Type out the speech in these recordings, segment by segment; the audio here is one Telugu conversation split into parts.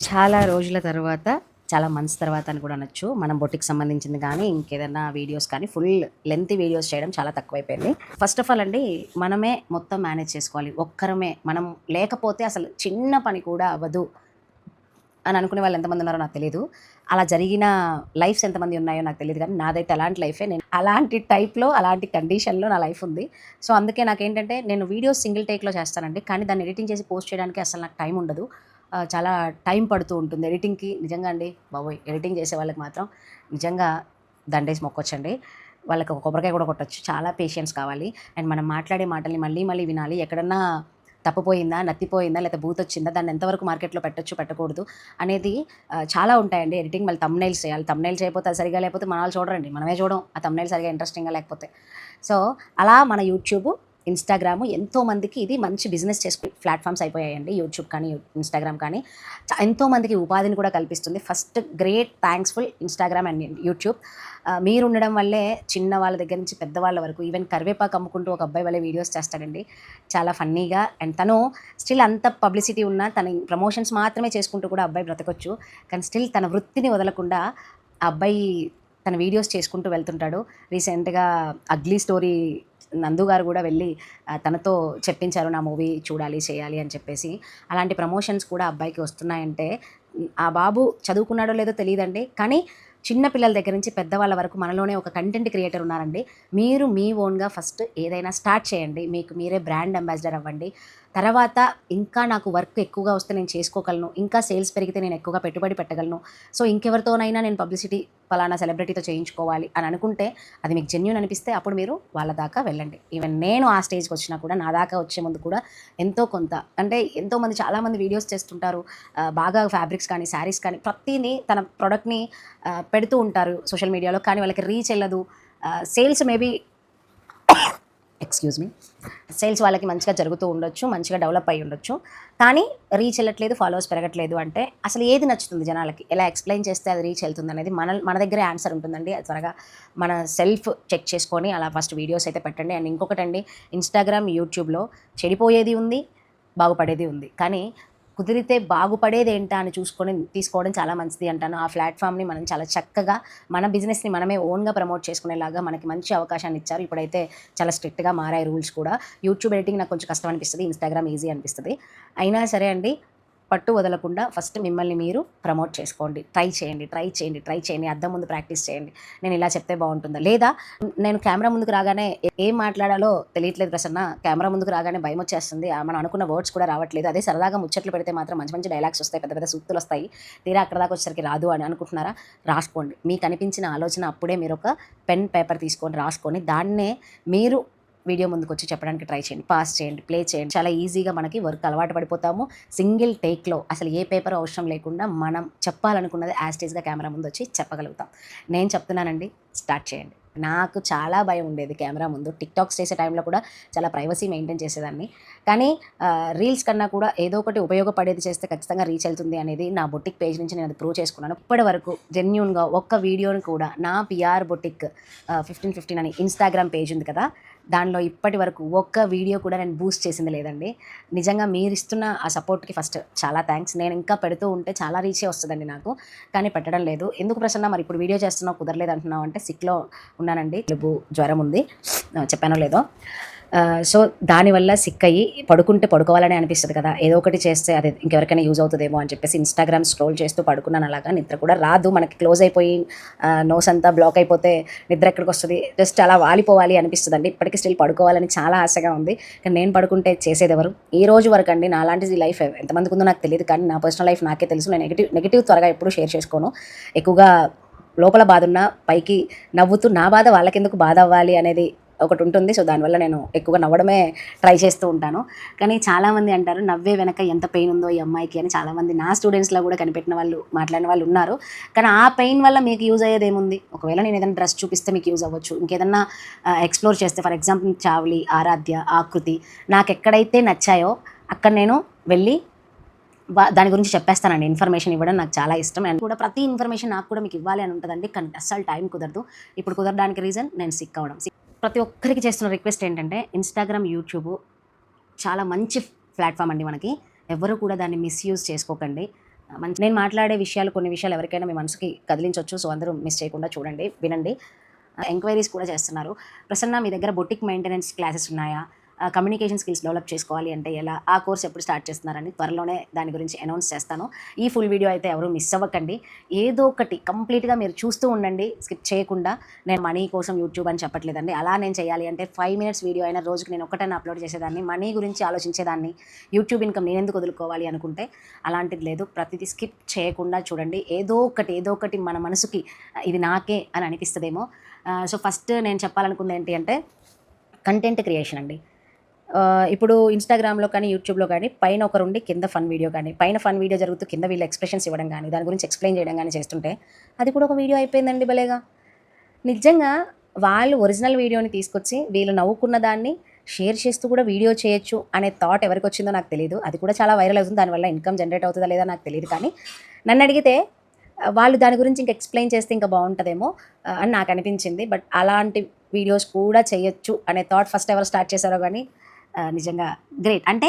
చాలా రోజుల తర్వాత, చాలా మంత్స్ తర్వాత అని కూడా అనొచ్చు. మనం బొటిక్‌కి సంబంధించింది గానీ, ఇంకేదన్నా వీడియోస్ కానీ, ఫుల్ లెంతీ వీడియోస్ చేయడం చాలా తక్కువైపోయింది. ఫస్ట్ ఆఫ్ ఆల్ అండి, మనమే మొత్తం మేనేజ్ చేసుకోవాలి. ఒక్కరమే మనం లేకపోతే అసలు చిన్న పని కూడా అవ్వదు అని అనుకునే వాళ్ళు ఎంతమంది ఉన్నారో నాకు తెలీదు. అలా జరిగిన లైఫ్స్ ఎంతమంది ఉన్నాయో నాకు తెలీదు గానీ, నాదైతే అలాంటి లైఫే. నేను అలాంటి టైప్‌లో, అలాంటి కండిషన్‌లో నా లైఫ్ ఉంది. సో, అందుకే నాకేంటంటే, నేను వీడియోస్ సింగిల్ టేక్‌లో చేస్తానండి. కానీ దాన్ని ఎడిటింగ్ చేసి పోస్ట్ చేయడానికి అసలు నాకు టైం ఉండదు. చాలా టైం పడుతూ ఉంటుంది ఎడిటింగ్‌కి. నిజంగా అండి బాబోయ్! ఎడిటింగ్ చేసే వాళ్ళకి మాత్రం నిజంగా దండేసి మొక్కొచ్చండి. వాళ్ళకి ఒక కొబ్బరికాయ కూడా కొట్టొచ్చు. చాలా పేషెన్స్ కావాలి. అండ్ మనం మాట్లాడే మాటల్ని మళ్ళీ మళ్ళీ వినాలి. ఎక్కడన్నా తప్పిపోయిందా, నత్తిపోయిందా, లేకపోతే బూతొచ్చిందా, దాన్ని ఎంతవరకు మార్కెట్‌లో పెట్టొచ్చు, పెట్టకూడదు అనేది చాలా ఉంటాయండి. ఎడిటింగ్ మళ్ళీ థంబ్‌నెయిల్స్ చేయాలి. థంబ్‌నెయిల్ చేయకపోతే అది సరిగ్గా లేకపోతే మనవాళ్ళు చూడరండి. మనమే చూడం. ఆ థంబ్‌నెయిల్ సరిగ్గా ఇంట్రెస్టింగ్‌గా లేకపోతే. సో, అలా మన యూట్యూబ్, ఇన్‌స్టాగ్రాము ఎంతోమందికి ఇది మంచి బిజినెస్ చేసుకునే ప్లాట్‌ఫార్మ్స్ అయిపోయాయండి. యూట్యూబ్ కానీ, ఇన్‌స్టాగ్రామ్ కానీ ఎంతోమందికి ఉపాధిని కూడా కల్పిస్తుంది. First great thankful Instagram and YouTube. మీరుండడం వల్లే చిన్న వాళ్ళ దగ్గర నుంచి పెద్దవాళ్ళ వరకు ఈవెన్ కరివేపాకు అమ్ముకుంటూ ఒక అబ్బాయి భలే వీడియోస్ చేస్తాడండి. చాలా ఫన్నీగా. అండ్ తను స్టిల్ అంత పబ్లిసిటీ ఉన్నా తన ప్రమోషన్స్ మాత్రమే చేసుకుంటూ కూడా అబ్బాయి బ్రతకొచ్చు. కానీ స్టిల్ తన వృత్తిని వదలకుండా ఆ అబ్బాయి తన వీడియోస్ చేసుకుంటూ వెళ్తుంటాడు. రీసెంట్‌గా 'అగ్లీ స్టోరీ' నందు గారు గూడా వెళ్ళి తనతో చెప్పించారు నా మూవీ చూడాలి, చేయాలి అని చెప్పేసి. అలాంటి ప్రమోషన్స్ కూడా అబ్బాయికి వస్తున్నాయంటే ఆ బాబు చదువుకున్నాడో లేదో తెలీదండి. కానీ చిన్న పిల్లల దగ్గర నుంచి పెద్దవాళ్ళ వరకు మనలోనే ఒక కంటెంట్ క్రియేటర్ ఉన్నారండి. మీరు మీ ఓన్‌గా ఫస్ట్ ఏదైనా స్టార్ట్ చేయండి. మీకు మీరే బ్రాండ్ అంబాసిడర్ అవ్వండి. తర్వాత ఇంకా నాకు వర్క్ ఎక్కువగా వస్తే నేను చేసుకోగలను. ఇంకా సేల్స్ పెరిగితే నేను ఎక్కువగా పెట్టుబడి పెట్టగలను. సో, ఇంకెవరితోనైనా నేను పబ్లిసిటీ పలానా సెలబ్రిటీతో చేయించుకోవాలి అని అనుకుంటే, అది మీకు జెన్యూన్ అనిపిస్తే అప్పుడు మీరు వాళ్ళ దాకా వెళ్ళండి. ఈవెన్ నేను ఆ స్టేజ్‌కొచ్చినా కూడా నా దాకా వచ్చే ముందు కూడా ఎంతో కొంత అంటే ఎంతోమంది చాలామంది వీడియోస్ చేస్తుంటారు. బాగా ఫ్యాబ్రిక్స్ కానీ, శారీస్ కానీ ప్రతీని తన ప్రొడక్ట్‌ని పెడుతూ ఉంటారు సోషల్ మీడియాలో. కానీ వాళ్ళకి రీచ్ ఎళ్ళదు. Sales maybe excuse me. Sales వాళ్ళకి మంచిగా జరుగుతూ ఉండొచ్చు. మంచిగా డెవలప్ అయ్యి ఉండొచ్చు. కానీ రీచ్ ఎళ్ళట్లేదు, ఫాలోవర్స్ పెరగట్లేదు అంటే అసలు ఏది నచ్చుతుంది జనాలకి? ఎలా ఎక్స్‌ప్లెయిన్ చేస్తే అది రీచ్ ఎళ్తుందనేది మన దగ్గరే ఆన్సర్ ఉంటుందండి. అది త్వరగా మన సెల్ఫ్ చెక్ చేసుకొని అలా ఫస్ట్ వీడియోస్ అయితే పెట్టండి. అండ్ ఇంకొకటండి, ఇన్‌స్టాగ్రామ్, యూట్యూబ్‌లో చెడిపోయేది ఉంది, బాగుపడేది ఉంది. కానీ కుదిరితే బాగుపడేదేంటా అని చూసుకొని తీసుకోవడం చాలా మంచిది అంటాను. ఆ ప్లాట్‌ఫామ్‌ని మనం చాలా చక్కగా మన బిజినెస్‌ని మనమే ఓన్‌గా ప్రమోట్ చేసుకునేలాగా మనకి మంచి అవకాశాన్ని ఇచ్చారు. ఇప్పుడైతే చాలా స్ట్రిక్ట్‌గా మారాయి రూల్స్ కూడా. యూట్యూబ్ ఎడిటింగ్ నాకు కొంచెం కష్టం అనిపిస్తది. ఇన్‌స్టాగ్రామ్ ఈజీ అనిపిస్తది. అయినా సరే అండి, పట్టు వదలకుండా ఫస్ట్ మిమ్మల్ని మీరు ప్రమోట్ చేసుకోండి. ట్రై చేయండి, ట్రై చేయండి, ట్రై చేయండి. అద్దం ముందు ప్రాక్టీస్ చేయండి. నేను ఇలా చెప్తే బావుంటుందా? లేదా నేను కెమెరా ముందుకు రాగానే ఏం మాట్లాడాలో తెలియట్లేదు ప్రసన్న. కెమెరా ముందుకు రాగానే భయమొచ్చేస్తుంది. మనం అనుకున్న వర్డ్స్ కూడా రావట్లేదు. అదే సరదాగా ముచ్చట్లు పెడితే మాత్రం మంచి మంచి డైలాగ్స్ వస్తాయి. పెద్ద పెద్ద సూక్తులొస్తాయి. తీరా అక్కడి దాకా వచ్చేసరికి రాదు అని అనుకుంటున్నారా? రాసుకోండి. మీకనిపించిన ఆలోచన అప్పుడే మీరొక పెన్, పేపర్ తీసుకొని రాసుకొని దాన్నే మీరు వీడియో ముందుకొచ్చి చెప్పడానికి ట్రై చేయండి. పాజ్ చేయండి, ప్లే చేయండి. చాలా ఈజీగా మనకి వర్క్ అలవాటు పడిపోతాము. సింగిల్ టేక్‌లో అసలు ఏ పేపర్ అవసరం లేకుండా మనం చెప్పాలనుకున్నది యాజ్ ఇట్ ఈస్‌గా కెమెరా ముందొచ్చి చెప్పగలుగుతాం. నేను చెప్తున్నానండి, స్టార్ట్ చేయండి. నాకు చాలా భయం ఉండేది కెమెరా ముందు. టిక్‌టాక్స్ చేసే టైంలో కూడా చాలా ప్రైవసీ మెయింటైన్ చేసేదాన్ని. కానీ రీల్స్ కన్నా కూడా ఏదో ఒకటి ఉపయోగపడేది చేస్తే ఖచ్చితంగా రీచ్ వెళ్తుంది అనేది నా బొటిక్ పేజ్ నుంచి నేను అది ప్రూవ్ చేసుకున్నాను. ఇప్పటి వరకు జెన్యూన్‌గా ఒక్క వీడియోని కూడా నా పిఆర్ బొటిక్ 1515 అని ఇన్‌స్టాగ్రామ్ పేజ్ ఉంది కదా! దానిలో ఇప్పటి వరకు ఒక్క వీడియో కూడా నేను బూస్ట్ చేసింది లేదండి. నిజంగా మీరిస్తున్న ఆ సపోర్ట్‌కి ఫస్ట్ చాలా థాంక్స్. నేను ఇంకా పెడుతూ ఉంటే చాలా రీచే వస్తదండి నాకు. కానీ పెట్టడం లేదు. ఎందుకు ప్రసన్న మరి ఇప్పుడు వీడియో చేస్తున్నావు కుదరలేదు అంటున్నావు అంటే సిక్‌లో ఉన్నానండి. జలుబు, జ్వరం ఉంది. చెప్పానో లేదో. సో, దానివల్ల సిక్ అయ్యి పడుకుంటే పడుకోవాలనే అనిపిస్తది కదా! ఏదో ఒకటి చేస్తే అది ఇంకెవరికైనా యూజ్ అవుతదేమో అని చెప్పేసి ఇన్‌స్టాగ్రామ్ స్క్రోల్ చేస్తూ పడుకున్నాను అలాగా. నిద్ర కూడా రాదు. మనకి క్లోజ్ అయిపోయి నోస్ అంతా బ్లాక్ అయిపోతే నిద్ర ఎక్కడికొస్తది? జస్ట్ అలా వాలిపోవాలి అనిపిస్తదండి. ఇప్పటికి స్టిల్ పడుకోవాలని చాలా ఆశగా ఉంది. కానీ నేను పడుకుంటే చేసేదెవరు? ఈ రోజు వరకండి నాలాంటిది లైఫ్ ఎంతమందికుందో నాకు తెలీదు. కానీ నా పర్సనల్ లైఫ్ నాకే తెలుసు. నేను నెగెటివ్ త్వరగా ఎప్పుడు షేర్ చేసుకోను. ఎక్కువగా లోపల బాధున్నా పైకి నవ్వుతూ నా బాధ వాళ్ళకెందుకు బాధ అవ్వాలి అనేది ఒకటుంటుంది. సో, దానివల్ల నేను ఎక్కువగా నవ్వడమే ట్రై చేస్తూ ఉంటాను. కానీ చాలామంది అంటారు, నవ్వే వెనక ఎంత పెయిన్ ఉందో ఈ అమ్మాయికి అని. చాలామంది నా స్టూడెంట్స్‌లో కూడా కనిపెట్టిన వాళ్ళు, మాట్లాడిన వాళ్ళు ఉన్నారు. కానీ ఆ పెయిన్ వల్ల మీకు యూజ్ అయ్యేదేముంది? ఒకవేళ నేను ఏదైనా డ్రెస్ చూపిస్తే మీకు యూజ్ అవ్వచ్చు. ఇంకేదన్నా ఎక్స్‌ప్లోర్ చేస్తే ఫర్ ఎగ్జాంపుల్ 'చావలి', 'ఆరాధ్య', 'ఆకృతి' నాకెక్కడైతే నచ్చాయో అక్కడ నేను వెళ్ళి దాని గురించి చెప్పేస్తానండి. ఇన్ఫర్మేషన్ ఇవ్వడం నాకు చాలా ఇష్టం. అండ్ కూడా ప్రతి ఇన్ఫర్మేషన్ నాకు కూడా మీకు ఇవ్వాలి అని ఉంటదండి. కానీ అస్సలు టైం కుదరదు. ఇప్పుడు కుదరడానికి రీజన్ నేను సిక్ అవ్వడం. ప్రతి ఒక్కరికి చేస్తున్న రిక్వెస్ట్ ఏంటంటే ఇన్‌స్టాగ్రామ్, యూట్యూబ్ చాలా మంచి ప్లాట్‌ఫామ్ అండి మనకి. ఎవ్వరు కూడా దాన్ని మిస్‌యూజ్ చేసుకోకండి. నేను మాట్లాడే విషయాలు కొన్ని విషయాలు ఎవరికైనా మీ మనసుకి కదిలించవచ్చు. సో, అందరూ మిస్ చేయకుండా చూడండి, వినండి. ఎంక్వైరీస్ కూడా చేస్తున్నారు. ప్రసన్న మీ దగ్గర బొటిక్ మెయింటెనెన్స్ క్లాసెస్ ఉన్నాయా? కమ్యూనికేషన్ స్కిల్స్ డెవలప్ చేసుకోవాలి అంటే ఎలా? ఆ కోర్స్ ఎప్పుడు స్టార్ట్ చేస్తున్నారని త్వరలోనే దాని గురించి అనౌన్స్ చేస్తాను. ఈ ఫుల్ వీడియో అయితే ఎవరు మిస్ అవ్వకండి. ఏదో ఒకటి కంప్లీట్‌గా మీరు చూస్తూ ఉండండి స్కిప్ చేయకుండా. నేను మనీ కోసం యూట్యూబ్ అని చెప్పట్లేదండి. అలా నేను చేయాలి అంటే 5 మినిట్స్ వీడియో అయినా రోజుకి నేను ఒక్కటైనా అప్లోడ్ చేసేదాన్ని. మనీ గురించి ఆలోచించేదాన్ని. యూట్యూబ్ ఇన్‌కమ్ నేనెందుకు వదులుకోవాలి అనుకుంటే అలాంటిది లేదు. ప్రతిదీ స్కిప్ చేయకుండా చూడండి. ఏదో ఒకటి మన మనసుకి ఇది నాకే అని అనిపిస్తదేమో. సో, ఫస్ట్ నేను చెప్పాలనుకుంది ఏంటి అంటే కంటెంట్ క్రియేషన్ అండి. ఇప్పుడు ఇన్‌స్టాగ్రామ్‌లో కానీ, యూట్యూబ్‌లో కానీ పైన ఒకరుండి కింద ఫన్ వీడియో కానీ, పైన ఫన్ వీడియో జరుగుతూ కింద వీళ్ళు ఎక్స్‌ప్రెషన్స్ ఇవ్వడం గానీ, దాని గురించి ఎక్స్‌ప్లెయిన్ చేయడం గానీ చేస్తుంటే అది కూడా ఒక వీడియో అయిపోయిందండి భలేగా. నిజంగా వాళ్ళు ఒరిజినల్ వీడియోని తీసుకొచ్చి వీళ్ళు నవ్వుకున్న దాన్ని షేర్ చేస్తూ కూడా వీడియో చేయొచ్చు అనే థాట్ ఎవరికొచ్చిందో నాకు తెలీదు. అది కూడా చాలా వైరల్ అవుతుంది. దానివల్ల ఇన్‌కమ్ జనరేట్ అవుతదా లేదా నాకు తెలీదు. కానీ నన్నడిగితే వాళ్ళు దాని గురించి ఇంకా ఎక్స్‌ప్లెయిన్ చేస్తే ఇంకా బావుంటదేమో అని నాకనిపించింది. బట్ అలాంటి వీడియోస్ కూడా చేయొచ్చు అనే థాట్ ఫస్ట్ ఎవరు స్టార్ట్ చేశారో గానీ నిజంగా గ్రేట్. అంటే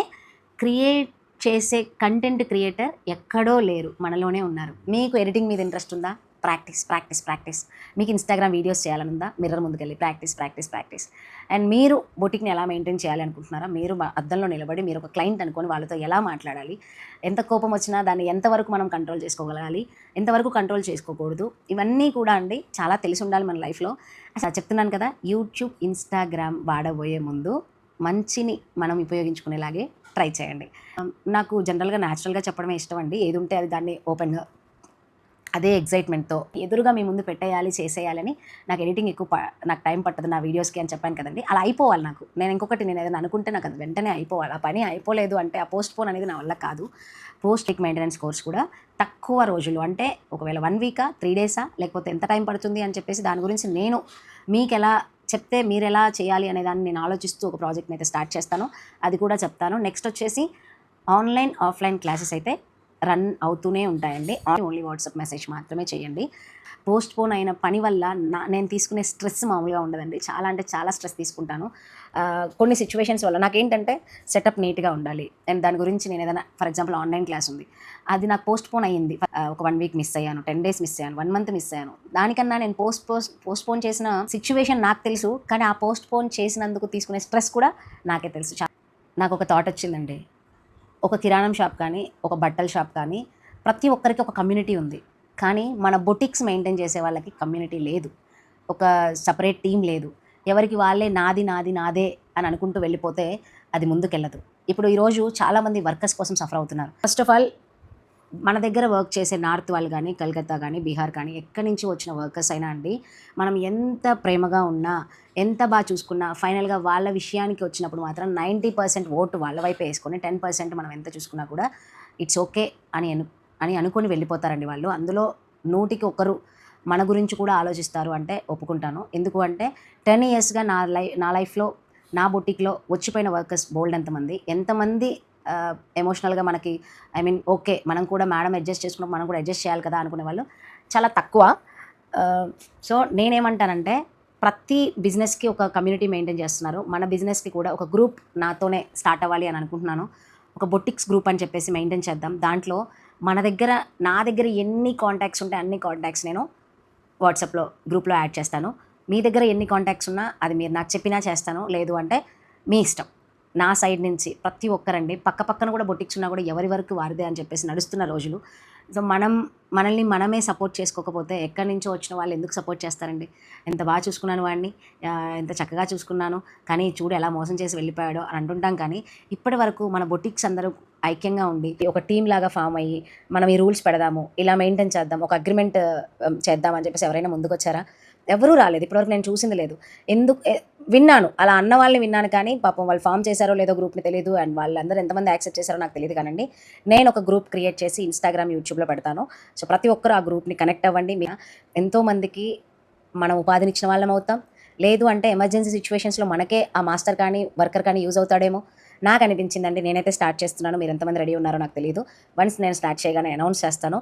క్రియేట్ చేసే కంటెంట్ క్రియేటర్ ఎక్కడో లేరు, మనలోనే ఉన్నారు. మీకు ఎడిటింగ్ మీద ఇంట్రెస్ట్ ఉందా? ప్రాక్టీస్. మీకు ఇన్‌స్టాగ్రామ్ వీడియోస్ చేయాలనుందా? మిర్రర్ ముందుకెళ్ళి ప్రాక్టీస్. అండ్ మీరు బొటిక్‌ని ఎలా మెయింటైన్ చేయాలి అనుకుంటున్నారా? మీరు అద్దంలో నిలబడి మీరు ఒక క్లయింట్ అనుకోని వాళ్ళతో ఎలా మాట్లాడాలి? ఎంత కోపం వచ్చినా దాన్ని ఎంతవరకు మనం కంట్రోల్ చేసుకోగలగాలి? ఎంతవరకు కంట్రోల్ చేసుకోకూడదు? ఇవన్నీ కూడా అండి చాలా తెలిసుండాలి మన లైఫ్‌లో. అసలు చెప్తున్నాను కదా! యూట్యూబ్, ఇన్‌స్టాగ్రామ్ వాడబోయే ముందు మంచిని మనం ఉపయోగించుకునేలాగే ట్రై చేయండి. నాకు జనరల్‌గా న్యాచురల్‌గా చెప్పడమే ఇష్టం అండి. ఏదుంటే అది దాన్ని ఓపెన్‌గా అదే ఎక్సైట్‌మెంట్‌తో ఎదురుగా మీ ముందు పెట్టేయాలి, చేసేయాలని నాకు ఎడిటింగ్ ఎక్కువ నాకు టైం పట్టదు నా వీడియోస్‌కి అని చెప్పాను కదండీ! అలా అయిపోవాలి నాకు. నేను ఏదైనా అనుకుంటే నాకు అది వెంటనే అయిపోవాలి. ఆ పని అయిపోలేదు అంటే ఆ పోస్ట్‌పోన్ అనేది నా వల్ల కాదు. పోస్ట్ మెయింటెనెన్స్ కోర్స్ కూడా తక్కువ రోజులు అంటే ఒకవేళ 1 వీకా, 3 డేసా లేకపోతే ఎంత టైం పడుతుంది అని చెప్పేసి దాని గురించి నేను మీకెలా చెప్తే మీరెలా చేయాలి అనే దాన్ని నేను ఆలోచిస్తూ ఒక ప్రాజెక్ట్‌ని అయితే స్టార్ట్ చేస్తాను. అది కూడా చెప్తాను. నెక్స్ట్ వచ్చేసి ఆన్‌లైన్, ఆఫ్‌లైన్ క్లాసెస్ అయితే రన్ అవుతూనే ఉంటాయండి. ఓన్లీ వాట్సాప్ మెసేజ్ మాత్రమే చేయండి. పోస్ట్‌పోన్ అయిన పని వల్ల నేను తీసుకునే స్ట్రెస్ మామూలుగా ఉండదండి. చాలా అంటే చాలా స్ట్రెస్ తీసుకుంటాను. కొన్ని సిట్యుయేషన్స్ వల్ల నాకేంటంటే సెటప్ నీట్‌గా ఉండాలి. అండ్ దాని గురించి నేను ఏదైనా ఫర్ ఎగ్జాంపుల్ ఆన్‌లైన్ క్లాస్ ఉంది. అది నాకు పోస్ట్‌పోన్ అయ్యింది. ఒక 1 వీక్ మిస్ అయ్యాను, 10 డేస్ మిస్ అయ్యాను, 1 మంత్ మిస్ అయ్యాను. దానికన్నా నేను పోస్ట్‌పోన్ చేసిన సిట్యుయేషన్ నాకు తెలుసు. కానీ ఆ పోస్ట్‌పోన్ చేసినందుకు తీసుకునే స్ట్రెస్ కూడా నాకే తెలుసు. నాకొక థాట్ వచ్చిందండి. ఒక కిరాణం షాప్ కానీ, ఒక బట్టల షాప్ కానీ ప్రతి ఒక్కరికి ఒక కమ్యూనిటీ ఉంది. కానీ మన బొటిక్స్ మెయింటైన్ చేసే వాళ్ళకి కమ్యూనిటీ లేదు. ఒక సెపరేట్ టీమ్ లేదు. ఎవరికి వాళ్ళే నాదే అని అనుకుంటూ వెళ్ళిపోతే అది ముందుకెళ్ళదు. ఇప్పుడు ఈరోజు చాలామంది వర్కర్స్ కోసం సఫర్ అవుతున్నారు. ఫస్ట్ ఆఫ్ ఆల్ మన దగ్గర వర్క్ చేసే నార్త్ వాళ్ళు కానీ, కలకత్తా కానీ, బీహార్ కానీ ఎక్కడి నుంచి వచ్చిన వర్కర్స్ అయినా అండి, మనం ఎంత ప్రేమగా ఉన్నా, ఎంత చూసుకున్నా ఫైనల్‌గా వాళ్ళ విషయానికి వచ్చినప్పుడు మాత్రం 90% ఓటు వాళ్ళ వైపే యేసుకొని 10% మనం ఎంత చూసుకున్నా కూడా ఇట్స్ ఓకే అని అనుకోని వెళ్ళిపోతారండి వాళ్ళు. అందులో 100కి ఒకరు మన గురించి కూడా ఆలోచిస్తారు అంటే ఒప్పుకుంటాను. ఎందుకు అంటే 10 ఇయర్స్‌గా నా లైఫ్‌లో, నా బొటిక్‌లో వచ్చిపోయిన వర్కర్స్ బోలెడంతమంది. ఎంతమంది ఎమోషనల్‌గా మనకి ఓకే. మనం కూడా మేడం అడ్జస్ట్ చేసుకున్నప్పుడు మనం కూడా అడ్జస్ట్ చేయాలి కదా అనుకునేవాళ్ళు చాలా తక్కువ. సో, నేనేమంటానంటే ప్రతి బిజినెస్‌కి ఒక కమ్యూనిటీ మెయింటైన్ చేస్తున్నారు. మన బిజినెస్‌కి కూడా ఒక గ్రూప్ నాతోనే స్టార్ట్ అవ్వాలి అని అనుకుంటున్నాను. ఒక బొటిక్స్ గ్రూప్ అని చెప్పేసి మెయింటైన్ చేద్దాం. దాంట్లో నా దగ్గర ఎన్ని కాంటాక్ట్స్ ఉంటే అన్ని కాంటాక్ట్స్ నేను వాట్సాప్‌లో గ్రూప్‌లో యాడ్ చేస్తాను. మీ దగ్గర ఎన్ని కాంటాక్ట్స్ ఉన్నా అది మీరు నాకు చెప్పినా చేస్తాను. లేదు అంటే మీ ఇష్టం. నా సైడ్ నుంచి ప్రతి ఒక్కరండి పక్కన కూడా బొటిక్స్ ఉన్నా కూడా ఎవరి వరకు వారిదే అని చెప్పేసి నడుస్తున్న రోజులు. సో, మనల్ని మనమే సపోర్ట్ చేసుకోకపోతే ఎక్కడి నుంచో వచ్చిన వాళ్ళు ఎందుకు సపోర్ట్ చేస్తారండి? ఎంత చూసుకున్నాను వాడిని, ఎంత చక్కగా చూసుకున్నాను, కానీ చూడు ఎలా మోసం చేసి వెళ్ళిపోయాడో అని అంటుంటాం. కానీ ఇప్పటి వరకు మన బొటిక్స్ అందరూ ఐక్యంగా ఉండి ఒక టీమ్ లాగా ఫామ్ అయ్యి మనం ఈ రూల్స్ పెడదాము, ఇలా మెయింటైన్ చేద్దాం, ఒక అగ్రిమెంట్ చేద్దాం అని చెప్పేసి ఎవరైనా ముందుకొచ్చారా? ఎవరూ రాలేదు. ఇప్పటివరకు నేను చూసింది లేదు. విన్నాను. అలా అన్న వాళ్ళని విన్నాను కానీ పాపం వాళ్ళు ఫార్మ్ చేశారో లేదో గ్రూప్‌ని తెలీదు. అండ్ వాళ్ళందరూ ఎంతమంది యాక్సెప్ట్ చేశారో నాకు తెలీదు కానండి. నేను ఒక గ్రూప్ క్రియేట్ చేసి ఇన్‌స్టాగ్రామ్, యూట్యూబ్‌లో పెడతాను. సో, ప్రతి ఒక్కరు ఆ గ్రూప్‌ని కనెక్ట్ అవ్వండి. ఎంతోమందికి మనం ఉపాధినిచ్చిన వాళ్ళం అవుతాం. లేదు అంటే ఎమర్జెన్సీ సిట్యుయేషన్స్‌లో మనకే ఆ మాస్టర్ కానీ, వర్కర్ కానీ యూజ్ అవుతాడేమో నాకనిపించిందండి. నేనైతే స్టార్ట్ చేస్తున్నాను. మీరు ఎంతమంది రెడీ ఉన్నారో నాకు తెలీదు. వన్స్ నేను స్టార్ట్ చేయగానే అనౌన్స్ చేస్తాను.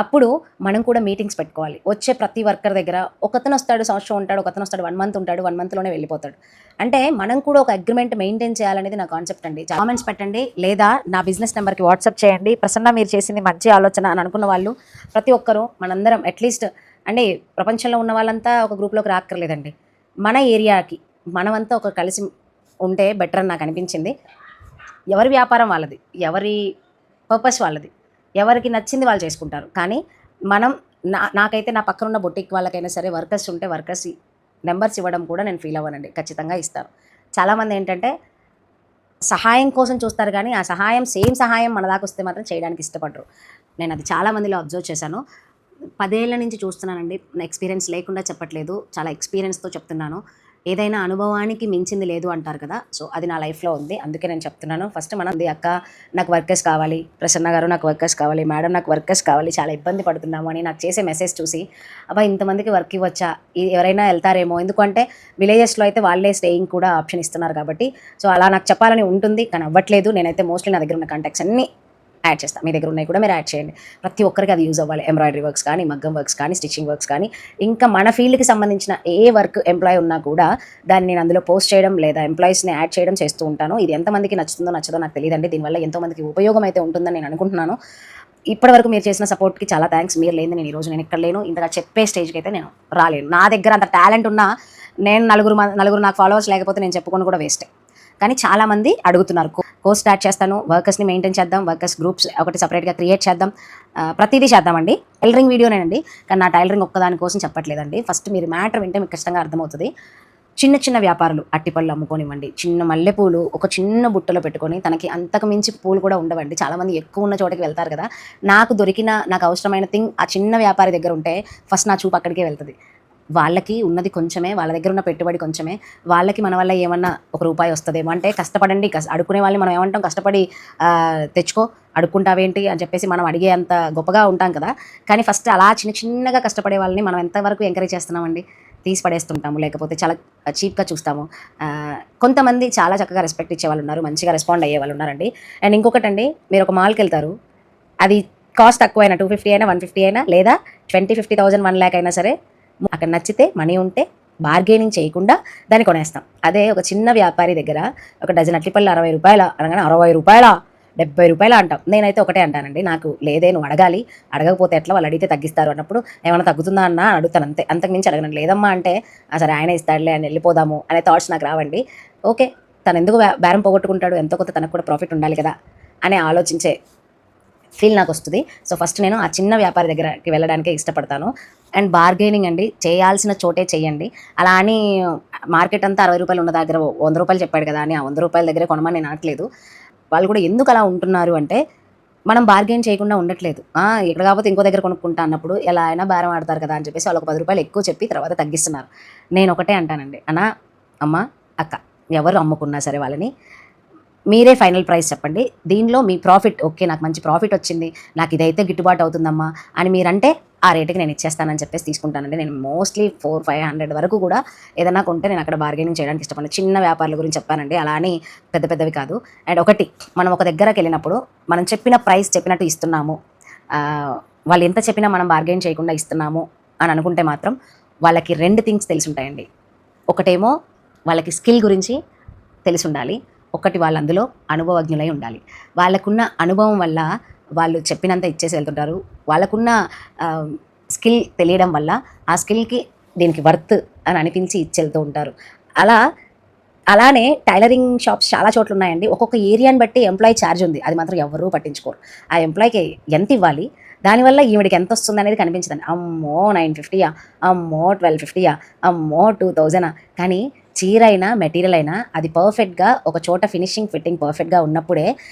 అప్పుడు మనం కూడా మీటింగ్స్ పెట్టుకోవాలి. వచ్చే ప్రతి వర్కర్ దగ్గర ఒకతను వస్తాడు, సంవత్సరం ఉంటాడు, ఒకతను వస్తాడు 1 మంత్ ఉంటాడు, 1 మంత్‌లోనే వెళ్ళిపోతాడు. అంటే మనం కూడా ఒక అగ్రీమెంట్ మెయింటైన్ చేయాలనేది నా కాన్సెప్ట్ అండి. కామెంట్స్ పెట్టండి, లేదా నా బిజినెస్ నెంబర్‌కి వాట్సాప్ చేయండి. ప్రసన్న మీరు చేసింది మంచి ఆలోచన అని అనుకున్న వాళ్ళు ప్రతి ఒక్కరు మనందరం అట్‌లీస్ట్ అంటే ప్రపంచంలో ఉన్న వాళ్ళంతా ఒక గ్రూప్‌లోకి రాక్కర్లేదండి. మన ఏరియాకి మనమంతా ఒక కలిసి ఉంటే బెటర్ అని నాకు అనిపించింది. ఎవరి వ్యాపారం వాళ్ళది, ఎవరి పర్పస్ వాళ్ళది, ఎవరికి నచ్చింది వాళ్ళు చేసుకుంటారు. కానీ మనం నాకైతే నా పక్కన ఉన్న బొటిక్ వాళ్ళకైనా సరే వర్కర్స్ ఉంటే వర్కర్స్ నెంబర్స్ ఇవ్వడం కూడా నేను ఫీల్ అవ్వనండి. ఖచ్చితంగా ఇస్తాను. చాలామంది ఏంటంటే సహాయం కోసం చూస్తారు కానీ ఆ సహాయం సేమ్ సహాయం మన దాకా వస్తే మాత్రం చేయడానికి ఇష్టపడరు. నేను అది చాలా మందిలో అబ్జర్వ్ చేశాను. 10 ఏళ్ల నుంచి చూస్తున్నానండి. నా ఎక్స్‌పీరియన్స్ లేకుండా చెప్పట్లేదు. చాలా ఎక్స్‌పీరియన్స్‌తో చెప్తున్నాను. ఏదైనా అనుభవానికి మించింది లేదు అంటారు కదా! సో, అది నా లైఫ్‌లో ఉంది. అందుకే నేను చెప్తున్నాను. ఫస్ట్ మనది అక్క నాకు వర్కర్స్ కావాలి, ప్రసన్న గారు నాకు వర్కర్స్ కావాలి, మేడం నాకు వర్కర్స్ కావాలి, చాలా ఇబ్బంది పడుతున్నాము అని నాకు చేసే మెసేజ్ చూసి, అబ్బా! ఇంతమందికి వర్క్ ఇవ్వచ్చా? ఎవరైనా ఎళ్తారేమో. ఎందుకంటే విలేజెస్‌లో అయితే వాళ్ళే స్టేయింగ్ కూడా ఆప్షన్ ఇస్తున్నారు కాబట్టి, సో, అలా నాకు చెప్పాలని ఉంటుంది. కానీ అవ్వట్లేదు. నేనైతే మోస్ట్‌లీ నా దగ్గర ఉన్న కాంటాక్ట్స్ అన్నీ యాడ్ చేస్తా. మీ దగ్గర ఉన్నాయి కూడా మీరు యాడ్ చేయండి. ప్రతి ఒక్కరికి అది యూజ్ అవ్వాలి. ఎంబ్రాయిడరీ వర్క్స్ కానీ, మగ్గం వర్క్స్ కానీ, స్టిచ్చింగ్ వర్క్స్ కానీ, ఇంకా మన ఫీల్డ్‌కి సంబంధించిన ఏ వర్క్ ఎంప్లాయీ ఉన్నా కూడా దాన్ని నేను అందులో పోస్ట్ చేయడం లేదా ఎంప్లాయీస్‌ని యాడ్ చేయడం చేస్తూ ఉంటాను. ఇది ఎంతమందికి నచ్చుతుందో నచ్చదో నాకు తెలీదండి. దీనివల్ల ఎంతో మందికి ఉపయోగం అయితే ఉంటుందని నేను అనుకుంటున్నాను. ఇప్పటివరకు మీరు చేసిన సపోర్ట్‌కి చాలా థాంక్స్. మీరు లేనిదే నేను ఈరోజు నేను ఇక్కడ లేను. ఇంతగా చెప్పే స్టేజ్‌కి అయితే నేను రాలేను. నా దగ్గర అంత టాలెంట్ ఉన్నా నేను నలుగురు నాకు ఫాలోవర్స్ లేకపోతే నేను చెప్పుకొని కూడా వేస్టే. కానీ చాలామంది అడుగుతున్నారు. కోర్స్ స్టార్ట్ చేస్తాను, వర్కర్స్ని మెయింటైన్ చేద్దాం, వర్కర్స్ గ్రూప్స్ ఒకటి సపరేట్గా క్రియేట్ చేద్దాం, ప్రతిదీ చేద్దామండి. టైలరింగ్ వీడియోనేనండి, కానీ నా టైలరింగ్ ఒక్కదాని కోసం చెప్పట్లేదండి. ఫస్ట్ మీరు మ్యాటర్ వింటే మీకు ఖచ్చితంగా అర్థమవుతుంది. చిన్న చిన్న వ్యాపారులు అట్టిపళ్ళు అమ్ముకోనివ్వండి, చిన్న మల్లెపూలు ఒక చిన్న బుట్టలో పెట్టుకొని తనకి అంతకు మించి పూలు కూడా ఉండవండి. చాలామంది ఎక్కువ ఉన్న చోటకి వెళ్తారు కదా. నాకు అవసరమైన థింగ్ ఆ చిన్న వ్యాపారి దగ్గర ఉంటే ఫస్ట్ నా చూపు అక్కడికే వెళ్తుంది. వాళ్ళకి ఉన్నది కొంచెమే, వాళ్ళ దగ్గర ఉన్న పెట్టుబడి కొంచెమే, వాళ్ళకి మన వల్ల ఏమన్నా ఒక రూపాయి వస్తదేమో అంటే కష్టపడండి, అడుక్కునే వాళ్ళని మనం ఏమంటాం, కష్టపడి తెచ్చుకో, అడుక్కుంటావేంటి అని చెప్పేసి మనం అడిగే అంత గొప్పగా ఉంటాం కదా. కానీ ఫస్ట్ అలా చిన్న చిన్నగా కష్టపడే వాళ్ళని మనం ఎంతవరకు ఎంకరేజ్ చేస్తున్నామండి? తీసి పడేస్తుంటాము, లేకపోతే చాలా చీప్‌గా చూస్తాము. కొంతమంది చాలా చక్కగా రెస్పెక్ట్ ఇచ్చేవాళ్ళు ఉన్నారు, మంచిగా రెస్పాండ్ అయ్యేవాళ్ళు ఉన్నారండి. అండ్ ఇంకొకటండి, మీరు ఒక మాల్‌కెళ్తారు, అది కాస్ట్ తక్కువైనా 250 అయినా, 150 అయినా, లేదా 20, 50,000, 1,00,000 అయినా సరే అక్కడ నచ్చితే మనీ ఉంటే బార్గెనింగ్ చేయకుండా దాన్ని కొనేస్తాం. అదే ఒక చిన్న వ్యాపారి దగ్గర ఒక డజన్ అట్టిపళ్ళు రూ. 60 అనగానే రూ. 60, రూ. 70 అంటాం. నేనైతే ఒకటే అంటానండి, నాకు లేదే నువ్వు అడగాలి, అడగకపోతే ఎట్లా, వాళ్ళు అడిగితే తగ్గిస్తారు అన్నప్పుడు ఏమైనా తగ్గుతుందా అన్న అడుగుతాను అంతే, అంతకు మించి అడగను. లేదమ్మా అంటే సరే ఆయనే ఇస్తాడులే అని వెళ్ళిపోదాము అనే థాట్స్ నాకు రావండి. ఓకే, తను ఎందుకు బేరం పోగొట్టుకుంటాడు, ఎంతో కొంత తనకు కూడా ప్రాఫిట్ ఉండాలి కదా అని ఆలోచించే ఫీల్ నాకు వస్తుంది. సో ఫస్ట్ నేను ఆ చిన్న వ్యాపారి దగ్గరకి వెళ్ళడానికే ఇష్టపడతాను. అండ్ బార్గెనింగ్ అండి, చేయాల్సిన చోటే చేయండి. అలా అని మార్కెట్ అంతా రూ. 60 ఉన్న దగ్గర రూ. 100 చెప్పాడు కదా అని ఆ రూ. 100 దగ్గరే కొనమని నేను అనట్లేదు. వాళ్ళు కూడా ఎందుకు అలా ఉంటున్నారు అంటే, మనం బార్గెయిన్ చేయకుండా ఉండట్లేదు. ఇక్కడ కాకపోతే ఇంకో దగ్గర కొనుక్కుంటా అన్నప్పుడు ఎలా అయినా బేరం ఆడతారు కదా అని చెప్పేసి వాళ్ళకి రూ. 10 ఎక్కువ చెప్పి తర్వాత తగ్గిస్తున్నారు. నేను ఒకటే అంటానండి, అన్న, అమ్మ, అక్క, ఎవరు అమ్ముకున్నా సరే వాళ్ళని మీరే ఫైనల్ ప్రైస్ చెప్పండి. దీనిలో మీ ప్రాఫిట్ ఓకే, నాకు మంచి ప్రాఫిట్ వచ్చింది, నాకు ఇదైతే గిట్టుబాటు అవుతుందమ్మా అని మీరంటే ఆ రేటుకి నేను ఇచ్చేస్తానని చెప్పేసి తీసుకుంటానండి. నేను మోస్ట్లీ 400-500 వరకు కూడా ఏదైనా కొంటే నేను అక్కడ బార్గెనింగ్ చేయడానికి ఇష్టపడను. చిన్న వ్యాపారుల గురించి చెప్పానండి, అలా అని పెద్ద పెద్దవి కాదు. అండ్ ఒకటి, మనం ఒక దగ్గరకి వెళ్ళినప్పుడు మనం చెప్పిన ప్రైస్ చెప్పినట్టు ఇస్తున్నాము, వాళ్ళు ఎంత చెప్పినా మనం బార్గెయిన్ చేయకుండా ఇస్తున్నాము అని అనుకుంటే మాత్రం వాళ్ళకి 2 థింగ్స్ తెలిసి ఉంటాయండి. ఒకటేమో వాళ్ళకి స్కిల్ గురించి తెలిసి ఉండాలి, ఒకటి వాళ్ళు అందులో అనుభవజ్ఞులై ఉండాలి. వాళ్ళకున్న అనుభవం వల్ల వాళ్ళు చెప్పినంత ఇచ్చేసి వెళ్తుంటారు. వాళ్ళకున్న స్కిల్ తెలియడం వల్ల ఆ స్కిల్‌కి దీనికి వర్త్ అని అనిపించి ఇచ్చెళ్తూ ఉంటారు. అలా అలానే టైలరింగ్ షాప్స్ చాలా చోట్ల ఉన్నాయండి. ఒక్కొక్క ఏరియాని బట్టి ఎంప్లాయీ ఛార్జ్ ఉంది. అది మాత్రం ఎవ్వరూ పట్టించుకోరు. ఆ ఎంప్లాయీకి ఎంత ఇవ్వాలి, దానివల్ల ఈవిడికి ఎంత వస్తుందనేది కనిపించదండి. అమ్మో 950, అమ్మో 1250, అమ్మో 2000. కానీ చీర అయినా, మెటీరియల్ అయినా అది పర్ఫెక్ట్‌గా ఒక చోట ఫినిషింగ్, ఫిట్టింగ్ పర్ఫెక్ట్‌గా ఉన్నప్పుడే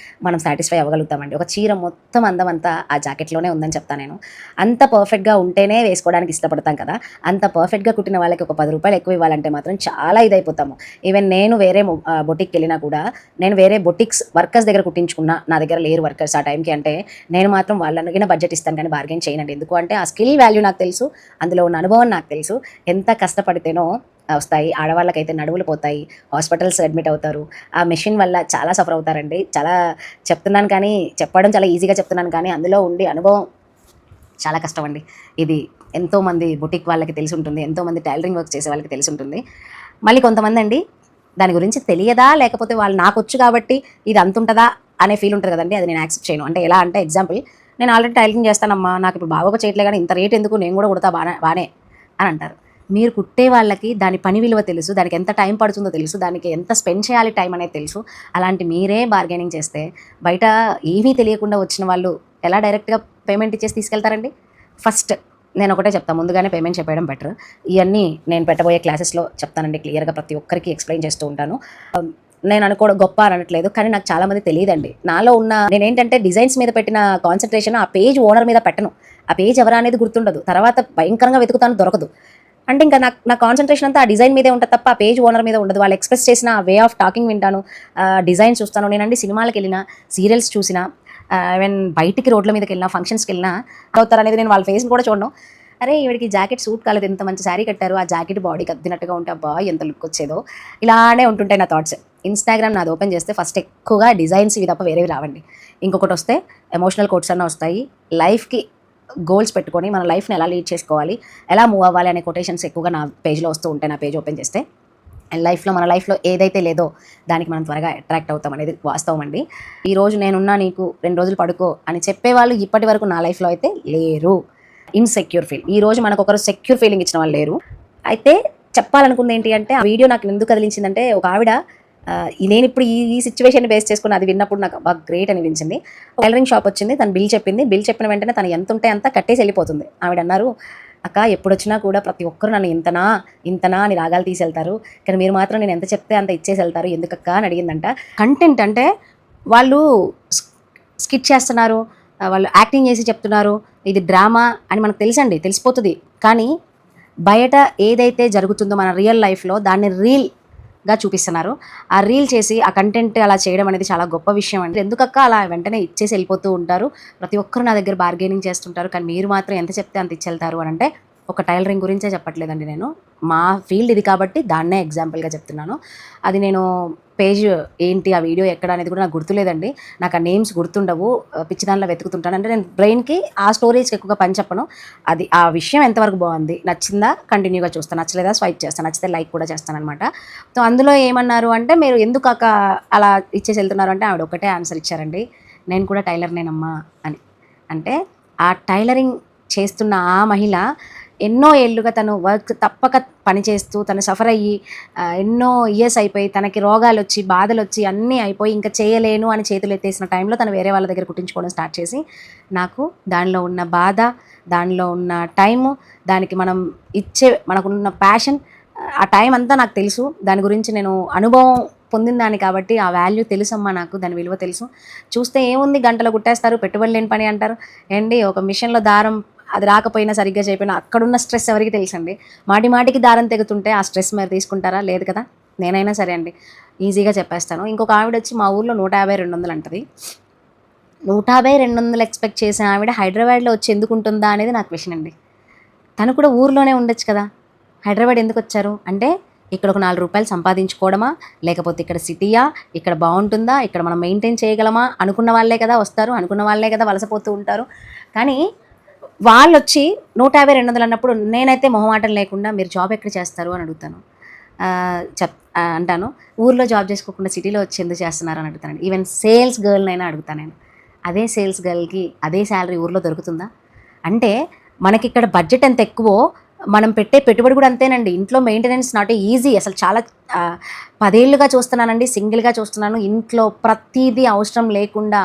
మనం సాటిస్ఫై అవ్వగలుగుతామండి. ఒక చీర మొత్తం అందమంతా ఆ జాకెట్‌లోనే ఉందని చెప్తా నేను. అంత పర్ఫెక్ట్‌గా ఉంటేనే వేసుకోవడానికి ఇష్టపడతాం కదా. అంత పర్ఫెక్ట్‌గా కుట్టిన వాళ్ళకి ఒక రూ. 10 ఎక్కువ ఇవ్వాలంటే మాత్రం చాలా ఇదైపోతాము. ఈవెన్ నేను వేరే బొటిక్‌కెళ్ళినా కూడా, నేను వేరే బొటిక్స్ వర్కర్స్ దగ్గర కుట్టించుకున్నా, నా దగ్గర లేరు వర్కర్స్ ఆ టైంకి అంటే, నేను మాత్రం వాళ్ళని అడిగిన బడ్జెట్ ఇస్తాను కానీ బార్గెయిన్ చేయనండి. ఎందుకు అంటే ఆ స్కిల్ వాల్యూ నాకు తెలుసు, అందులో ఉన్న అనుభవం నాకు తెలుసు. ఎంత కష్టపడితేనో వస్తాయి. ఆడవాళ్ళకైతే నడుములు పోతాయి, హాస్పిటల్స్ అడ్మిట్ అవుతారు. ఆ మెషిన్ వల్ల చాలా సఫర్ అవుతారండి. చాలా చెప్తున్నాను కానీ, చెప్పడం చాలా ఈజీగా చెప్తున్నాను కానీ అందులో ఉండి అనుభవం చాలా కష్టం అండి ఇది. ఎంతోమంది బొటిక్ వాళ్ళకి తెలిసి ఉంటుంది, ఎంతోమంది టైలరింగ్ వర్క్ చేసే వాళ్ళకి తెలిసి ఉంటుంది. మళ్ళీ కొంతమంది అండి దాని గురించి తెలియదా, లేకపోతే వాళ్ళు నాకొచ్చు కాబట్టి ఇది అంతుంటుందా అనే ఫీల్ ఉంటుంది కదండి. అది నేను యాక్సెప్ట్ చేయను. అంటే ఎలా అంటే ఎగ్జాంపుల్, నేను ఆల్రెడీ టైలరింగ్ చేస్తానమ్మా, నాకు ఇప్పుడు బాగోక చేయట్లే కానీ ఇంత రేట్ ఎందుకు, నేను కూడా కుడతా బానే అని అంటారు. మీరు కుట్టే వాళ్ళకి దాని పని విలువ తెలుసు, దానికి ఎంత టైం పడుతుందో తెలుసు, దానికి ఎంత స్పెండ్ చేయాలి టైం అనేది తెలుసు. అలాంటి మీరే బార్గెనింగ్ చేస్తే బయట ఏమీ తెలియకుండా వచ్చిన వాళ్ళు ఎలా డైరెక్ట్గా పేమెంట్ ఇచ్చేసి తీసుకెళ్తారండి? ఫస్ట్ నేను ఒకటే చెప్తాను, ముందుగానే పేమెంట్ చెప్పేయడం బెటర్. ఇవన్నీ నేను పెట్టబోయే క్లాసెస్లో చెప్తానండి క్లియర్గా, ప్రతి ఒక్కరికి ఎక్స్ప్లెయిన్ చేస్తూ ఉంటాను. నేను అనుకోవడం గొప్ప అనట్లేదు, కానీ నాకు చాలామంది తెలియదండి. నాలో ఉన్న నేనేంటంటే డిజైన్స్ మీద పెట్టిన కాన్సన్ట్రేషన్ ఆ పేజ్ ఓనర్ మీద పెట్టను. ఆ పేజ్ ఎవరా అనేది గుర్తుండదు, తర్వాత భయంకరంగా వెతుకుతాను దొరకదు. అంటే ఇంకా నా కాన్సన్ట్రేషన్ అంతా ఆ డిజైన్ మీదే ఉంటుంది తప్ప ఆ పేజ్ ఓనర్ మీద ఉండదు. వాళ్ళు ఎక్స్ప్రెస్ చేసిన వే ఆఫ్ టాకింగ్ వింటాను, డిజైన్ చూస్తాను. నేనండి సినిమాలకు వెళ్ళినా, సీరియల్స్ చూసినా, ఈవెన్ బయటికి రోడ్ల మీదకి వెళ్ళినా, ఫంక్షన్స్కి వెళ్ళినా అవుతారు అనేది నేను వాళ్ళ ఫేస్ కూడా చూడను. అరే ఈవిడికి జాకెట్ సూట్ కాలేదు, ఎంత మంచి శారీ కట్టారు, ఆ జాకెట్ బాడీకి అద్దినట్టుగా ఉంటే అబ్బా ఎంత లుక్ వచ్చేదో, ఇలానే ఉంటుంటాయి నా థాట్స్. ఇన్స్టాగ్రామ్ నాది ఓపెన్ చేస్తే ఫస్ట్ ఎక్కువగా డిజైన్స్ ఇవి తప్ప వేరేవి రావండి. ఇంకొకటి వస్తే ఎమోషనల్ కోట్స్ అన్న వస్తాయి. లైఫ్కి గోల్స్ పెట్టుకొని మన లైఫ్ని ఎలా లీడ్ చేసుకోవాలి, ఎలా మూవ్ అవ్వాలి అనే కొటేషన్స్ ఎక్కువగా నా పేజ్లో వస్తూ ఉంటాయి. నా పేజ్ ఓపెన్ చేస్తే అండ్ మన లైఫ్లో ఏదైతే లేదో దానికి మనం త్వరగా అట్రాక్ట్ అవుతాం అనేది వాస్తవం అండి. ఈరోజు నేనున్నా నీకు 2 రోజులు పడుకో అని చెప్పేవాళ్ళు ఇప్పటి వరకు నా లైఫ్లో అయితే లేరు. ఇన్సెక్యూర్ ఫీల్, ఈరోజు మనకు ఒకరు సెక్యూర్ ఫీలింగ్ ఇచ్చిన వాళ్ళు లేరు. అయితే చెప్పాలనుకుంది ఏంటి అంటే, ఆ వీడియో నాకు ఎందుకు కదిలించిందంటే, ఒక ఆవిడ నేను ఇప్పుడు ఈ సిచ్యువేషన్ బేస్ చేసుకుని అది విన్నప్పుడు నాకు బాగా గ్రేట్ అనిపించింది. టైలరింగ్ షాప్ వచ్చింది, తను బిల్ చెప్పింది, బిల్ చెప్పిన వెంటనే తను ఎంత ఉంటే అంత కట్టేసి వెళ్ళిపోతుంది. ఆవిడ అన్నారు, అక్క ఎప్పుడొచ్చినా కూడా ప్రతి ఒక్కరు నన్ను ఇంతనా అని రాగాలు తీసి కానీ మీరు మాత్రం నేను ఎంత చెప్తే అంత ఇచ్చేసి వెళ్తారు, ఎందుకక్క అని అడిగిందంట. కంటెంట్ అంటే వాళ్ళు స్కిట్ చేస్తున్నారు, వాళ్ళు యాక్టింగ్ చేసి చెప్తున్నారు, ఇది డ్రామా అని మనకు తెలుసండి, తెలిసిపోతుంది. కానీ బయట ఏదైతే జరుగుతుందో మన రియల్ లైఫ్లో దాన్ని రీల్గా చూపిస్తున్నారు. ఆ రీల్ చేసి ఆ కంటెంట్ అలా చేయడం అనేది చాలా గొప్ప విషయం అండి. ఎందుకక్క అలా వెంటనే ఇచ్చేసి వెళ్ళిపోతూ ఉంటారు, ప్రతి ఒక్కరు నా దగ్గర బార్గెనింగ్ చేస్తుంటారు, కానీ మీరు మాత్రం ఎంత చెప్తే అంత ఇచ్చేళ్తారు అని అంటే, ఒక టైలరింగ్ గురించే చెప్పట్లేదండి నేను, మా ఫీల్డ్ ఇది కాబట్టి దాన్నే ఎగ్జాంపుల్గా చెప్తున్నాను. అది నేను పేజ్ ఏంటి, ఆ వీడియో ఎక్కడ అనేది కూడా నాకు గుర్తులేదండి. నాకు ఆ నేమ్స్ గుర్తుండవు, పిచ్చిదానిలో వెతుకుతుంటాను. అంటే నేను బ్రెయిన్కి ఆ స్టోరీస్కి ఎక్కువగా పని చెప్పను. అది ఆ విషయం ఎంతవరకు బాగుంది, నచ్చిందా కంటిన్యూగా చూస్తాను, నచ్చలేదా స్వైప్ చేస్తాను, నచ్చితే లైక్ కూడా చేస్తాను అనమాట. సో అందులో ఏమన్నారు అంటే, మీరు ఎందుకు అక్క అలా ఇచ్చేసి వెళ్తున్నారు అంటే, ఆవిడ ఒకటే ఆన్సర్ ఇచ్చారండి, నేను కూడా టైలర్నేనమ్మా అని. అంటే ఆ టైలరింగ్ చేస్తున్న ఆ మహిళ ఎన్నో ఏళ్ళుగా తను వర్క్ తప్పక పనిచేస్తూ తను సఫర్ అయ్యి ఎన్నో ఇయర్స్ అయిపోయి తనకి రోగాలు వచ్చి బాధలు వచ్చి అన్నీ అయిపోయి ఇంకా చేయలేను అని చేతులు ఎత్తేసిన టైంలో తను వేరే వాళ్ళ దగ్గర కుట్టించుకోవడం స్టార్ట్ చేసి, నాకు దానిలో ఉన్న బాధ, దానిలో ఉన్న టైము, దానికి మనం మనకున్న ప్యాషన్, ఆ టైం అంతా నాకు తెలుసు. దాని గురించి నేను అనుభవం పొందిన దాన్ని కాబట్టి ఆ వాల్యూ తెలుసమ్మా, నాకు దాని విలువ తెలుసు. చూస్తే ఏముంది, గంటలో కుట్టేస్తారు, పెట్టుబడి లేని పని అంటారు ఏంటి. ఒక మిషన్లో దారం అది రాకపోయినా సరిగ్గా చేయకపోయినా అక్కడున్న స్ట్రెస్ ఎవరికి తెలుసండి. మాటికి దారం తెగుతుంటే ఆ స్ట్రెస్ మీరు తీసుకుంటారా? లేదు కదా. నేనైనా సరే అండి ఈజీగా చెప్పేస్తాను. ఇంకొక ఆవిడ వచ్చి మా ఊర్లో 150-200 అంటది. 150-200 ఎక్స్పెక్ట్ చేసిన ఆవిడ హైదరాబాద్లో వచ్చి ఎందుకు ఉంటుందా అనేది నాకు క్వశ్చన్ అండి. తను కూడా ఊర్లోనే ఉండొచ్చు కదా, హైదరాబాద్ ఎందుకు వచ్చారు అంటే, ఇక్కడ ఒక 4 రూపాయలు సంపాదించుకోవడమా, లేకపోతే ఇక్కడ సిటీయా, ఇక్కడ బాగుంటుందా, ఇక్కడ మనం మెయింటైన్ చేయగలమా అనుకున్న వాళ్ళే కదా వస్తారు, అనుకున్న వాళ్ళే కదా వలసపోతూ ఉంటారు. కానీ వాళ్ళు వచ్చి 150-200 అన్నప్పుడు నేనైతే మొహమాటం లేకుండా మీరు జాబ్ ఎక్కడ చేస్తారు అని అడుగుతాను. అంటాను, ఊర్లో జాబ్ చేసుకోకుండా సిటీలో వచ్చి ఎందుకు చేస్తున్నారు అని అడుగుతానండి. ఈవెన్ సేల్స్ గర్ల్నైనా అడుగుతాను నేను, అదే సేల్స్ గర్ల్కి అదే శాలరీ ఊర్లో దొరుకుతుందా? అంటే మనకి ఇక్కడ బడ్జెట్ ఎంత ఎక్కువో మనం పెట్టే పెట్టుబడి కూడా అంతేనండి. ఇంట్లో మెయింటెనెన్స్ నాట్ ఈజీ. అసలు చాలా 10 ఏళ్ళుగా చూస్తున్నానండి, సింగిల్గా చూస్తున్నాను. ఇంట్లో ప్రతీదీ అవసరం లేకుండా,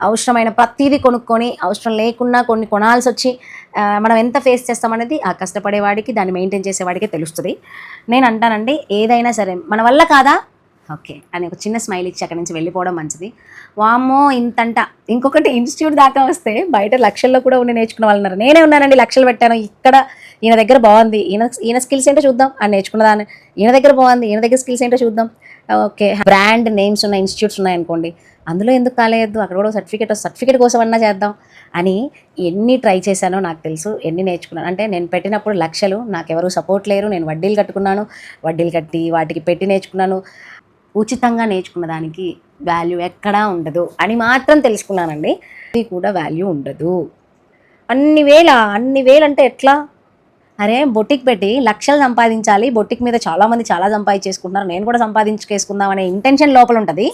అవసరమైన ప్రతీదీ కొనుక్కొని అవసరం లేకున్నా కొన్ని కొనాల్సి వచ్చి మనం ఎంత ఫేస్ చేస్తామనేది ఆ కష్టపడేవాడికి, దాన్ని మెయింటైన్ చేసేవాడికే తెలుస్తుంది. నేను అంటానండి, ఏదైనా సరే మన వల్ల కాదా, ఓకే అని ఒక చిన్న స్మైల్ ఇచ్చి అక్కడి నుంచి వెళ్ళిపోవడం మంచిది. వామ్మో ఇంతంట. ఇంకొకటి, ఇన్స్టిట్యూట్ దాకా వస్తే బయట లక్షల్లో కూడా ఉండి నేర్చుకున్న వాళ్ళు ఉన్నారు. నేనే ఉన్నానండి, లక్షలు పెట్టాను ఇక్కడ, ఈయన దగ్గర బాగుంది, ఈయన స్కిల్స్ ఏంటో చూద్దాం అని నేర్చుకున్నదాన్ని, ఈయన దగ్గర బాగుంది, ఈయన దగ్గర స్కిల్స్ ఏంటో చూద్దాం. ఓకే, బ్రాండ్ నేమ్స్ ఉన్న ఇన్స్టిట్యూట్స్ ఉన్నాయనుకోండి, అందులో ఎందుకు కాలేదు, అక్కడ కూడా సర్టిఫికేట్ కోసం అన్నా చేద్దాం అని ఎన్ని ట్రై చేశానో నాకు తెలుసు, ఎన్ని నేర్చుకున్నాను. అంటే నేను పెట్టినప్పుడు లక్షలు, నాకెవరు సపోర్ట్ లేరు, నేను వడ్డీలు కట్టుకున్నాను, వడ్డీలు కట్టి వాటికి పెట్టి నేర్చుకున్నాను. ఉచితంగా నేర్చుకున్న దానికి వాల్యూ ఎక్కడా ఉండదు అని మాత్రం తెలుసుకున్నానండి. ఇది కూడా వాల్యూ ఉండదు. అన్ని వేలు అంటే ఎట్లా? అరే బొటిక్ పెట్టి లక్షలు సంపాదించాలి, బొటిక్ మీద చాలామంది చాలా సంపాదించేసుకుంటున్నారు, నేను కూడా సంపాదించుకేసుకుందాం అనే ఇంటెన్షన్ లోపల ఉంటుంది.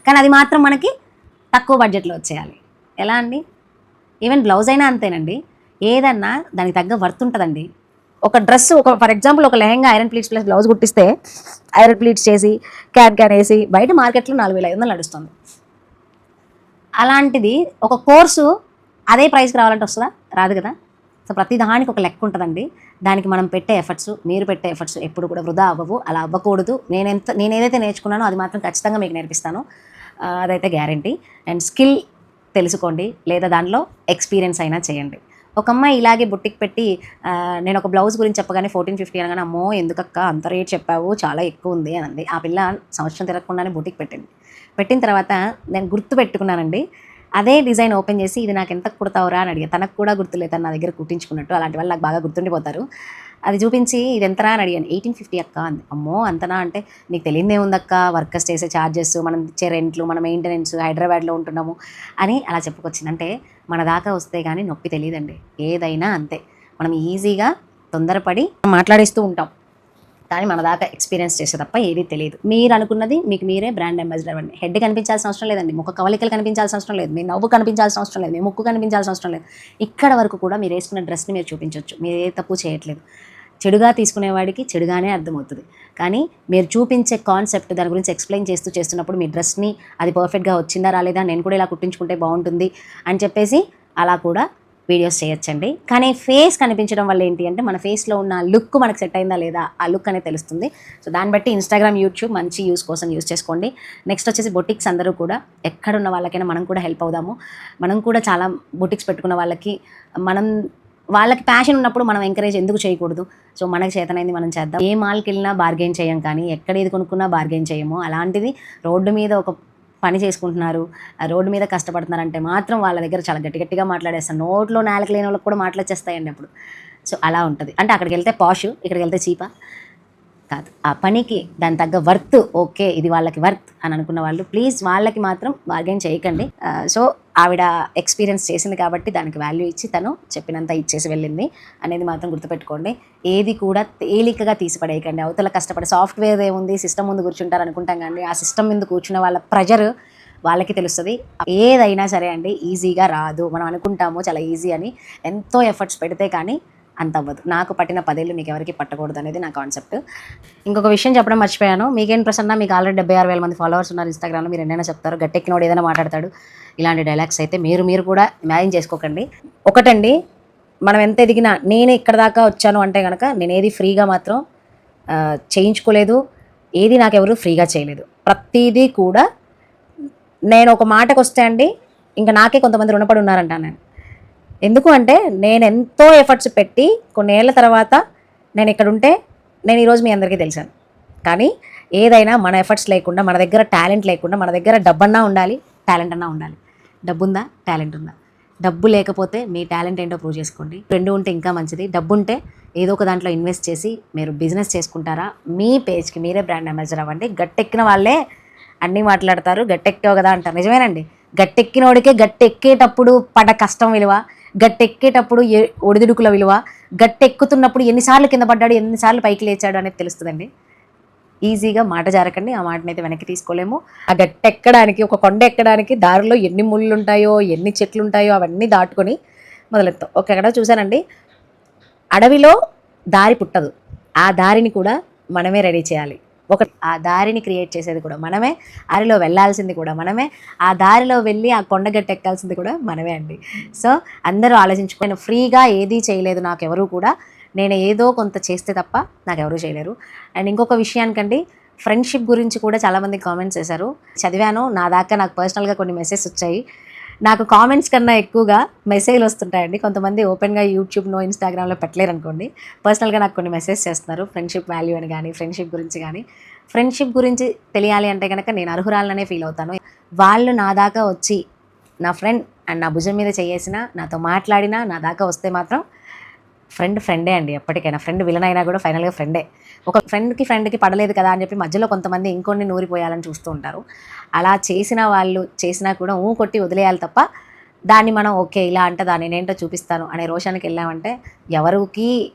కానీ అది మాత్రం మనకి తక్కువ బడ్జెట్లో వచ్చేయాలి. ఎలా అండి? ఈవెన్ బ్లౌజ్ అయినా అంతేనండి. ఏదన్నా దానికి తగ్గ వర్త్ ఉంటుందండి. ఒక డ్రెస్, ఫర్ ఎగ్జాంపుల్ ఒక lehenga iron pleats plus blouse కుట్టిస్తే ఐరన్ ప్లీట్స్ చేసి క్యాన్ వేసి బయట మార్కెట్లో 4500 నడుస్తుంది. అలాంటిది ఒక కోర్సు అదే ప్రైస్కి రావాలంటే వస్తుందా? రాదు కదా. సో ప్రతి దానికి ఒక లెక్క ఉంటుందండి. దానికి మనం పెట్టే ఎఫర్ట్స్, మీరు పెట్టే ఎఫర్ట్స్ ఎప్పుడు కూడా వృధా అవ్వవు. అలా అవ్వకూడదు. నేను ఏదైతే నేర్చుకున్నానో అది మాత్రం ఖచ్చితంగా మీకు నేర్పిస్తాను. అదైతే గ్యారంటీ. అండ్ స్కిల్ తెలుసుకోండి, లేదా దానిలో ఎక్స్పీరియన్స్ అయినా చేయండి. ఒక అమ్మాయి ఇలాగే బుట్టికి పెట్టి నేను ఒక బ్లౌజ్ గురించి చెప్పగానే 1450 అనగానే, అమ్మో ఎందుకక్క అంత రేట్ చెప్పావు, చాలా ఎక్కువ ఉంది అని అంది. ఆ పిల్ల సంవత్సరం తిరగకుండానే బుట్టికి పెట్టిన తర్వాత నేను గుర్తు పెట్టుకున్నానండి. అదే డిజైన్ ఓపెన్ చేసి ఇది నాకు ఎంత కుడతావురా అని అడిగా. తనకు కూడా గుర్తులేదు, తను నా దగ్గర కుట్టించుకున్నట్టు. అలాంటి వాళ్ళు నాకు బాగా గుర్తుండిపోతారు. అది చూపించి ఇది ఎంతరా అని అడిగాను. 1850 అక్క అంది. అమ్మో అంతనా అంటే, నీకు తెలియదే ఉందక్క, వర్కర్స్ చేసే ఛార్జెస్, మనం ఇచ్చే రెంట్లు, మన మెయింటెనెన్స్, హైదరాబాద్లో ఉంటున్నాము అని అలా చెప్పుకొచ్చింది. అంటే మన దాకా వస్తే కానీ నొప్పి తెలియదండి. ఏదైనా అంతే, మనం ఈజీగా తొందరపడి మాట్లాడేస్తూ ఉంటాం, కానీ మన దాకా ఎక్స్పీరియన్స్ చేసే తప్ప ఏది తెలియదు. మీరు అనుకున్నది మీకు మీరే బ్రాండ్ అంబాసిడర్ అవ్వండి. హెడ్ కనిపించాల్సిన అవసరం లేదండి, ముఖ కవలికలు కనిపించాల్సిన అవసరం లేదు, మీ నవ్వు కనిపించాల్సిన అవసరం లేదు, మీ ముక్కు కనిపించాల్సిన అవసరం లేదు. ఇక్కడ వరకు కూడా మీరు వేసుకున్న డ్రెస్ని మీరు చూపించవచ్చు. మీరు ఏ తప్పు చేయట్లేదు. చెడుగా తీసుకునేవాడికి చెడుగానే అర్థమవుతుంది. కానీ మీరు చూపించే కాన్సెప్ట్, దాని గురించి ఎక్స్ప్లెయిన్ చేస్తున్నప్పుడు మీ డ్రెస్ని అది పర్ఫెక్ట్గా వచ్చిందా రాలేదా, నేను కూడా ఇలా కుట్టించుకుంటే బాగుంటుంది అని చెప్పేసి అలా కూడా వీడియోస్ చేయొచ్చండి. కానీ ఫేస్ కనిపించడం వల్ల ఏంటి అంటే, మన ఫేస్లో ఉన్న లుక్ మనకు సెట్ అయిందా లేదా, ఆ లుక్ అనేది తెలుస్తుంది. సో దాన్ని బట్టి ఇన్స్టాగ్రామ్, యూట్యూబ్ మంచి యూస్ కోసం యూస్ చేసుకోండి. నెక్స్ట్ వచ్చేసి బొటిక్స్ అందరూ కూడా ఎక్కడున్న వాళ్ళకైనా మనం కూడా హెల్ప్ అవుదాము. మనం కూడా చాలా బొటిక్స్ పెట్టుకున్న వాళ్ళకి ప్యాషన్ ఉన్నప్పుడు మనం ఎంకరేజ్ ఎందుకు చేయకూడదు? సో మనకు చేతనైంది మనం చేద్దాం. ఏ మాల్కి వెళ్ళినా బార్గెన్ చేయం, కానీ ఎక్కడ ఏది కొనుక్కున్నా బార్గెన్ చేయము. అలాంటిది రోడ్డు మీద ఒక పని చేసుకుంటున్నారు, రోడ్డు మీద కష్టపడుతున్నారంటే మాత్రం వాళ్ళ దగ్గర చాలా గట్టిగా మాట్లాడేస్తాను. నోట్లో నాలుక లేని వాళ్ళకి కూడా మాట్లాడేస్తాయండి అప్పుడు. సో అలా ఉంటుంది. అంటే అక్కడికి వెళ్తే పాష్, ఇక్కడికి వెళ్తే చీపా కాదు. ఆ పనికి దాని తగ్గ వర్త్, ఓకే ఇది వాళ్ళకి వర్త్ అని అనుకున్న వాళ్ళు ప్లీజ్ వాళ్ళకి మాత్రం బార్గెన్ చేయకండి. సో ఆవిడ ఎక్స్పీరియన్స్ చేసింది కాబట్టి దానికి వాల్యూ ఇచ్చి తను చెప్పినంత ఇచ్చేసి వెళ్ళింది అనేది మాత్రం గుర్తుపెట్టుకోండి. ఏది కూడా తేలికగా తీసిపడేయకండి. అవతల కష్టపడి సాఫ్ట్వేర్ ఏముంది, సిస్టమ్ ముందు కూర్చుంటారు అనుకుంటాం, కానీ ఆ సిస్టమ్ ముందు కూర్చున్న వాళ్ళ ప్రెజర్ వాళ్ళకి తెలుస్తుంది. ఏదైనా సరే అండి ఈజీగా రాదు. మనం అనుకుంటాము చాలా ఈజీ అని, ఎంతో ఎఫర్ట్స్ పెడితే కానీ అంత అవ్వదు. నాకు పట్టిన 10 ఏళ్ళు మీకు ఎవరికి పట్టకూడదు అనేది నా కాన్సెప్ట్. ఇంకొక విషయం చెప్పడం మర్చిపోయాను. మీకేం ప్రసన్న, మీకు ఆల్రెడీ 76,000 మంది ఫాలోవర్స్ ఉన్నారు ఇన్స్టాగ్రామ్లో. మీరు ఎన్నైనా చెప్తారు, గట్టెక్కినోడు ఏదైనా మాట్లాడతాడు. ఇలాంటి డైలాగ్స్ అయితే మీరు కూడా ఇమాజిన్ చేసుకోకండి. ఒకటండి, మనం ఎంత ఎదిగినా, నేను ఇక్కడ దాకా వచ్చాను అంటే కనుక నేను ఏది ఫ్రీగా మాత్రం చేయించుకోలేదు, ఏది నాకెవరు ఫ్రీగా చేయలేదు. ప్రతిదీ కూడా నేను ఒక మాటకు వస్తే అండి, ఇంకా నాకే కొంతమంది రుణపడి ఉన్నారంటాను నేను. ఎందుకు అంటే, నేను ఎంతో ఎఫర్ట్స్ పెట్టి కొన్నేళ్ల తర్వాత నేను ఇక్కడ ఉంటే నేను ఈరోజు మీ అందరికీ తెలిసాను. కానీ ఏదైనా మన ఎఫర్ట్స్ లేకుండా, మన దగ్గర టాలెంట్ లేకుండా, మన దగ్గర డబ్బన్నా ఉండాలి, టాలెంట్ అన్నా ఉండాలి. డబ్బు ఉందా, టాలెంట్ ఉందా? డబ్బు లేకపోతే మీ టాలెంట్ ఏంటో ప్రూవ్ చేసుకోండి. రెండు ఉంటే ఇంకా మంచిది. డబ్బు ఉంటే ఏదో ఒక దాంట్లో ఇన్వెస్ట్ చేసి మీరు బిజినెస్ చేసుకుంటారా, మీ పేజ్కి మీరే బ్రాండ్ అంబాసిడర్ అవ్వండి. గట్టెక్కిన వాళ్ళే అన్నీ మాట్లాడతారు. గట్టెక్కావు కదా అంటారు. నిజమేనండి. గట్టెక్కినోడికే గట్టెక్కేటప్పుడు పడ్డ కష్టం విలువ, గట్టెక్కేటప్పుడు ఒడిదుడుకుల విలువ, గట్టెక్కుతున్నప్పుడు ఎన్నిసార్లు కింద పడ్డాడు, ఎన్నిసార్లు పైకి లేచాడు అనేది తెలుస్తుందండి. ఈజీగా మాట జారకండి. ఆ మాటనైతే వెనక్కి తీసుకోలేము. ఆ గట్టెక్కడానికి, ఒక కొండ ఎక్కడానికి దారిలో ఎన్ని ముళ్ళు ఉంటాయో, ఎన్ని చెట్లు ఉంటాయో అవన్నీ దాటుకొని మొదలెత్తాం. ఎక్కడ చూసానండి, అడవిలో దారి పుట్టదు, ఆ దారిని కూడా మనమే రెడీ చేయాలి. ఆ దారిని క్రియేట్ చేసేది కూడా మనమే, దారిలో వెళ్ళాల్సింది కూడా మనమే, ఆ దారిలో వెళ్ళి ఆ కొండగట్టు ఎక్కాల్సింది కూడా మనమే అండి. సో అందరూ ఆలోచించుకో, నేను ఫ్రీగా ఏదీ చేయలేదు, నాకెవరూ కూడా, నేను ఏదో కొంత చేస్తే తప్ప నాకెవరూ చేయలేరు. అండ్ ఇంకొక విషయానికండి, ఫ్రెండ్షిప్ గురించి కూడా చాలామంది కామెంట్స్ చేశారు. చదివాను, నా దాకా నాకు పర్సనల్గా కొన్ని మెసేజ్ వచ్చాయి. నాకు కామెంట్స్ కన్నా ఎక్కువగా మెసేజ్లు వస్తుంటాయండి. కొంతమంది ఓపెన్గా యూట్యూబ్లో, ఇన్స్టాగ్రామ్లో పెట్టలేరు అనుకోండి, పర్సనల్గా నాకు కొన్ని మెసేజ్ చేస్తున్నారు. ఫ్రెండ్షిప్ వాల్యూ అని కానీ, ఫ్రెండ్షిప్ గురించి కానీ. ఫ్రెండ్షిప్ గురించి తెలియాలి అంటే కనుక నేను అర్హురాలనే ఫీల్ అవుతాను. వాళ్ళు నా దాకా వచ్చి, నా ఫ్రెండ్ అండ్ నా భుజం మీద చేయేసినా, నాతో మాట్లాడినా, నా దాకా వస్తే మాత్రం ఫ్రెండే అండి. ఎప్పటికైనా ఫ్రెండ్ విలన్ అయినా కూడా ఫైనల్గా ఫ్రెండే. ఒక ఫ్రెండ్కి పడలేదు కదా అని చెప్పి మధ్యలో కొంతమంది ఇంకొన్ని నూరిపోయాలని చూస్తూ ఉంటారు. అలా చేసిన వాళ్ళు చేసినా కూడా కొట్టి వదిలేయాలి తప్ప దాన్ని మనం ఓకే ఇలా అంటే దాన్ని నేనేంటో చూపిస్తాను అనే రోషానికి వెళ్ళామంటే ఎవరికి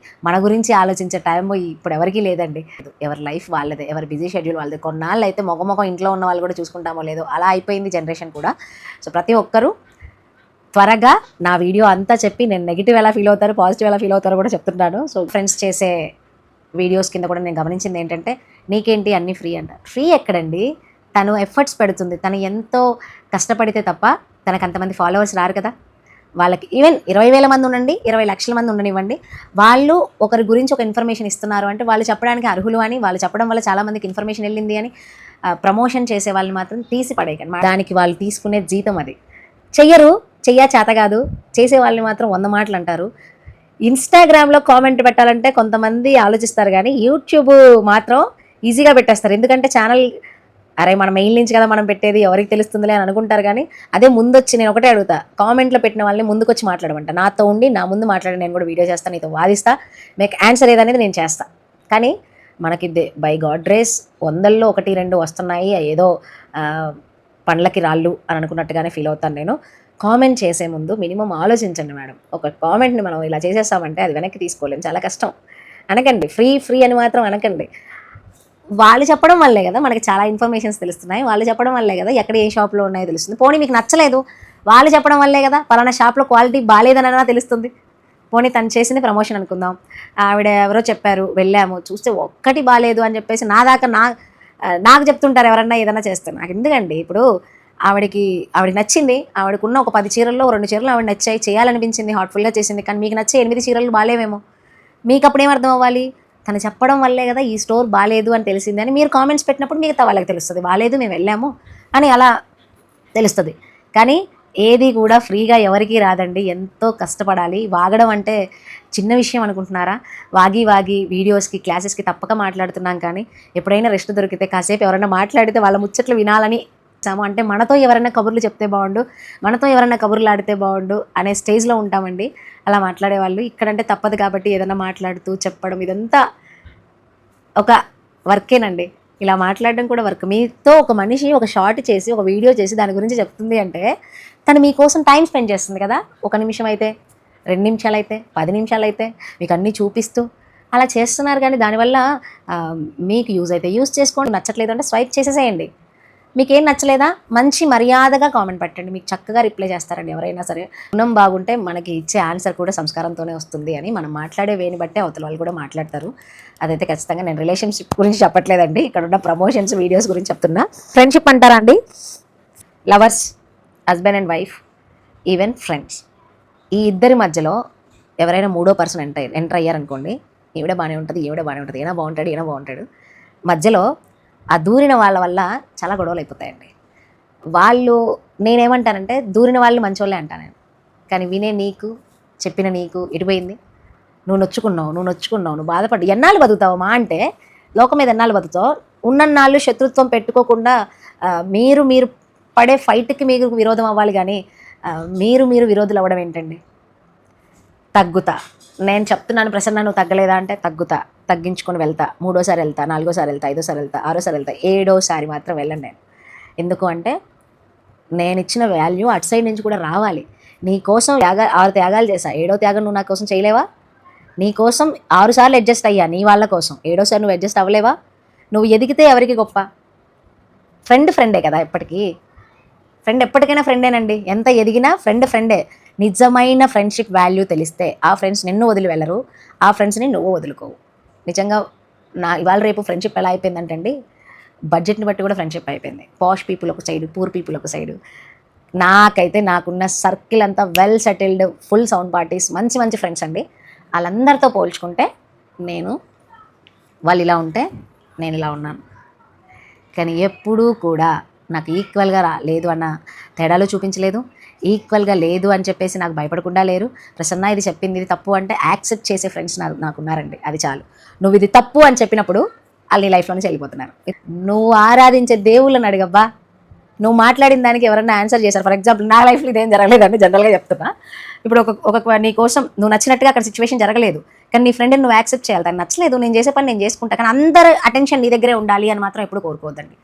మన గురించి ఆలోచించే టైం ఇప్పుడు ఎవరికీ లేదండి. ఎవరి లైఫ్ వాళ్ళదే, ఎవరి బిజీ షెడ్యూల్ వాళ్ళదే. కొన్నాళ్ళు అయితే మొగ ఇంట్లో ఉన్న వాళ్ళు కూడా చూసుకుంటామో లేదో అలా అయిపోయింది జనరేషన్ కూడా. సో ప్రతి ఒక్కరూ త్వరగా నా వీడియో అంతా చెప్పి నేను నెగిటివ్ ఎలా ఫీల్ అవుతారు, పాజిటివ్ ఎలా ఫీల్ అవుతారో కూడా చెప్తున్నాను. సో ఫ్రెండ్స్ చేసే వీడియోస్ కింద కూడా నేను గమనించింది ఏంటంటే, నీకేంటి అన్నీ ఫ్రీ అంట. ఫ్రీ ఎక్కడండి? తను ఎఫర్ట్స్ పెడుతుంది. తను ఎంతో కష్టపడితే తప్ప తనకు అంతమంది ఫాలోవర్స్ రారు కదా. వాళ్ళకి ఈవెన్ 20,000 మంది ఉండండి, 20 లక్షల మంది ఉండనివ్వండి, వాళ్ళు ఒకరి గురించి ఒక ఇన్ఫర్మేషన్ ఇస్తున్నారు అంటే వాళ్ళు చెప్పడానికి అర్హులు అని, వాళ్ళు చెప్పడం వల్ల చాలామందికి ఇన్ఫర్మేషన్ వెళ్ళింది అని ప్రమోషన్ చేసే వాళ్ళని మాత్రం తీసి పడేయకండి. దానికి వాళ్ళు తీసుకునే జీతం అది. చెయ్యరు, చేత కాదు, చేసే వాళ్ళని మాత్రం 100 మాటలు అంటారు. ఇన్స్టాగ్రామ్లో కామెంట్ పెట్టాలంటే కొంతమంది ఆలోచిస్తారు, కానీ యూట్యూబ్ మాత్రం ఈజీగా పెట్టేస్తారు. ఎందుకంటే ఛానల్ అరే మన మెయిల్ నుంచి కదా మనం పెట్టేది, ఎవరికి తెలుస్తుందిలే అని అనుకుంటారు. కానీ అదే ముందొచ్చి నేను ఒకటే అడుగుతా, కామెంట్లో పెట్టిన వాళ్ళని ముందుకు వచ్చి మాట్లాడమంట. నాతో ఉండి నా ముందు మాట్లాడి నేను కూడా వీడియో చేస్తాను, నీతో వాదిస్తా, మీకు ఆన్సర్ ఏదనేది నేను చేస్తాను. కానీ మనకి బై గాడ్ గ్రేస్ 100లో 1, 2 వస్తున్నాయి, ఏదో పండ్లకి రాళ్ళు అని అనుకున్నట్టుగానే ఫీల్ అవుతాను నేను. కామెంట్ చేసే ముందు మినిమం ఆలోచించండి మేడం. ఒక కామెంట్ని మనం ఇలా చేసేస్తామంటే అది వెనక్కి తీసుకోలేము, చాలా కష్టం. అనకండి, ఫ్రీ అని మాత్రం అనకండి. వాళ్ళు చెప్పడం వల్లే కదా మనకి చాలా ఇన్ఫర్మేషన్స్ తెలుస్తున్నాయి. వాళ్ళు చెప్పడం వల్లే కదా ఎక్కడ ఏ షాప్లో ఉన్నాయో తెలుస్తుంది. పోనీ మీకు నచ్చలేదు, వాళ్ళు చెప్పడం వల్లే కదా పలానా షాప్లో క్వాలిటీ బాగాలేదనైనా తెలుస్తుంది. పోనీ తను చేసింది ప్రమోషన్ అనుకుందాం, ఆవిడ ఎవరో చెప్పారు, వెళ్ళాము, చూస్తే ఒక్కటి బాగాలేదు అని చెప్పేసి నాకు చెప్తుంటారు ఎవరన్నా ఏదైనా చేస్తారు. నాకు ఎందుకండి, ఇప్పుడు ఆవిడకి నచ్చింది, ఆవిడకున్న ఒక 10 చీరల్లో 2 చీరలు ఆవిడ నచ్చాయి, చేయాలనిపించింది, హార్ట్ఫుల్గా చేసింది. కానీ మీకు నచ్చే 8 చీరలు బాగాలేవేమో. మీకు అప్పుడు ఏమర్థం అవ్వాలి? తను చెప్పడం వల్లే కదా ఈ స్టోర్ బాగాలేదు అని తెలిసింది అని మీరు కామెంట్స్ పెట్టినప్పుడు మిగతా వాళ్ళకి తెలుస్తుంది, బాగాలేదు మేము వెళ్ళాము అని అలా తెలుస్తుంది. కానీ ఏది కూడా ఫ్రీగా ఎవరికీ రాదండి, ఎంతో కష్టపడాలి. వాగడం అంటే చిన్న విషయం అనుకుంటున్నారా? వాగి వీడియోస్కి క్లాసెస్కి తప్పక మాట్లాడుతున్నాం. కానీ ఎప్పుడైనా రెస్ట్ దొరికితే కాసేపు ఎవరైనా మాట్లాడితే వాళ్ళ ముచ్చట్లు వినాలని అంటే మనతో ఎవరైనా కబుర్లు చెప్తే బాగుండు, మనతో ఎవరైనా కబుర్లు ఆడితే బాగుండు అనే స్టేజ్లో ఉంటామండి అలా మాట్లాడేవాళ్ళు. ఇక్కడంటే తప్పదు కాబట్టి ఏదైనా మాట్లాడుతూ చెప్పడం ఇదంతా ఒక వర్కేనండి. ఇలా మాట్లాడడం కూడా వర్క్. మీతో ఒక మనిషి ఒక షార్ట్ చేసి ఒక వీడియో చేసి దాని గురించి చెప్తుంది అంటే తను మీకోసం టైం స్పెండ్ చేస్తుంది కదా. 1 నిమిషం అయితే, 2 నిమిషాలు అయితే, 10 నిమిషాలు అయితే మీకు అన్నీ చూపిస్తూ అలా చేస్తున్నారు. కానీ దానివల్ల మీకు యూజ్ అయితే యూజ్ చేసుకోండి, నచ్చట్లేదు అంటే స్వైప్ చేసేసేయండి. మీకేం నచ్చలేదా మంచి మర్యాదగా కామెంట్ పెట్టండి, మీకు చక్కగా రిప్లై చేస్తారండి ఎవరైనా సరే. గుణం బాగుంటే మనకి ఇచ్చే ఆన్సర్ కూడా సంస్కారంతోనే వస్తుంది అని మనం మాట్లాడే వేని బట్టే అవతల వాళ్ళు కూడా మాట్లాడతారు. అదైతే ఖచ్చితంగా. నేను రిలేషన్షిప్ గురించి చెప్పట్లేదండి, ఇక్కడ ఉన్న ప్రమోషన్స్ వీడియోస్ గురించి చెప్తున్నా. ఫ్రెండ్షిప్ అంటారా అండి, lovers, husband and wife, even friends, ఈ ఇద్దరి మధ్యలో ఎవరైనా 3వ పర్సన్ ఎంటర్ అయ్యారనుకోండి, ఈవిడ బాగానే ఉంటుంది, ఈయన బాగుంటాడు, మధ్యలో ఆ దూరిన వాళ్ళ వల్ల చాలా గొడవలు అయిపోతాయండి. నేనేమంటానంటే దూరిన వాళ్ళు మంచోళ్ళే అంటాను నేను. కానీ వినే నీకు, చెప్పిన నీకు ఎటుపోయింది? నువ్వు నొచ్చుకున్నావు, నువ్వు బాధపడ్డు ఎన్నాళ్ళు బతుకుతావు? మా అంటే లోకం మీద ఎన్నాళ్ళు బతుకుతావు? ఉన్నన్నాళ్ళు శత్రుత్వం పెట్టుకోకుండా మీరు పడే ఫైట్కి మీకు విరోధం అవ్వాలి. కానీ మీరు విరోధులు అవ్వడం ఏంటండి? తగ్గుతా, నేను చెప్తున్నాను ప్రసన్న నువ్వు తగ్గలేదా అంటే తగ్గుతా, తగ్గించుకొని వెళ్తా, 3వ సారి వెళ్తా, 4వ సారి వెళ్తా, 5వ సారి వెళ్తా, 6వ సారి వెళ్తా, 7వ సారి మాత్రం వెళ్ళండి నేను. ఎందుకు అంటే నేను ఇచ్చిన వాల్యూ అటు సైడ్ నుంచి కూడా రావాలి. నీ కోసం 6 త్యాగాలు చేశా, 7వ త్యాగం నువ్వు నా కోసం చేయలేవా? నీ కోసం 6 సార్లు అడ్జస్ట్ అయ్యా నీ వాళ్ళ కోసం, 7వ సారి నువ్వు అడ్జస్ట్ అవ్వలేవా? నువ్వు ఎదిగితే ఎవరికి గొప్ప? ఫ్రెండే కదా ఎప్పటికీ. ఫ్రెండ్ ఎప్పటికైనా ఫ్రెండేనండి, ఎంత ఎదిగినా ఫ్రెండే. నిజమైన ఫ్రెండ్షిప్ వాల్యూ తెలిస్తే ఆ ఫ్రెండ్స్ నిన్ను వదిలి వెళ్ళరు, ఆ ఫ్రెండ్స్ని నువ్వు వదులుకోవు. నిజంగా ఇవాళ రేపు ఫ్రెండ్షిప్ ఎలా అయిపోయిందంటే అండి, బడ్జెట్ని బట్టి కూడా ఫ్రెండ్షిప్ అయిపోయింది. పాష్ పీపుల్ ఒక సైడు, పూర్ పీపుల్ ఒక సైడు. నాకున్న సర్కిల్ అంతా well settled, full sound parties, మంచి ఫ్రెండ్స్ అండి. వాళ్ళందరితో పోల్చుకుంటే వాళ్ళు ఇలా ఉంటే నేను ఇలా ఉన్నాను. కానీ ఎప్పుడూ కూడా నాకు ఈక్వల్గా లేదు అన్న తేడాలు చూపించలేదు, ఈక్వల్గా లేదు అని చెప్పేసి నాకు భయపడకుండా లేరు. ప్రసన్న ఇది చెప్పింది ఇది తప్పు అంటే యాక్సెప్ట్ చేసే ఫ్రెండ్స్ నాకున్నారండి, అది చాలు. నువ్వు ఇది తప్పు అని చెప్పినప్పుడు వాళ్ళు నీ లైఫ్లో నుంచి వెళ్ళిపోతున్నారు. నువ్వు ఆరాధించే దేవుళ్ళని అడిగబ్బా, నువ్వు మాట్లాడిన దానికి ఎవరన్నా ఆన్సర్ చేశారు. ఫర్ ఎగ్జాంపుల్ నా లైఫ్లో ఇదేం జరగలేదండి, జనరల్గా చెప్తున్నా. ఇప్పుడు నీ కోసం నువ్వు నచ్చినట్టుగా అక్కడ సిచ్యువేషన్ జరగలేదు, కానీ నీ ఫ్రెండ్ని నువ్వు యాక్సెప్ట్ చేయాలి. దాన్ని నచ్చలేదు, నేను చేసే పని నేను చేసుకుంటా, కానీ అందరూ అటెన్షన్ నీ దగ్గరే ఉండాలి అని మాత్రం ఎప్పుడు కోరుకోవద్దండి.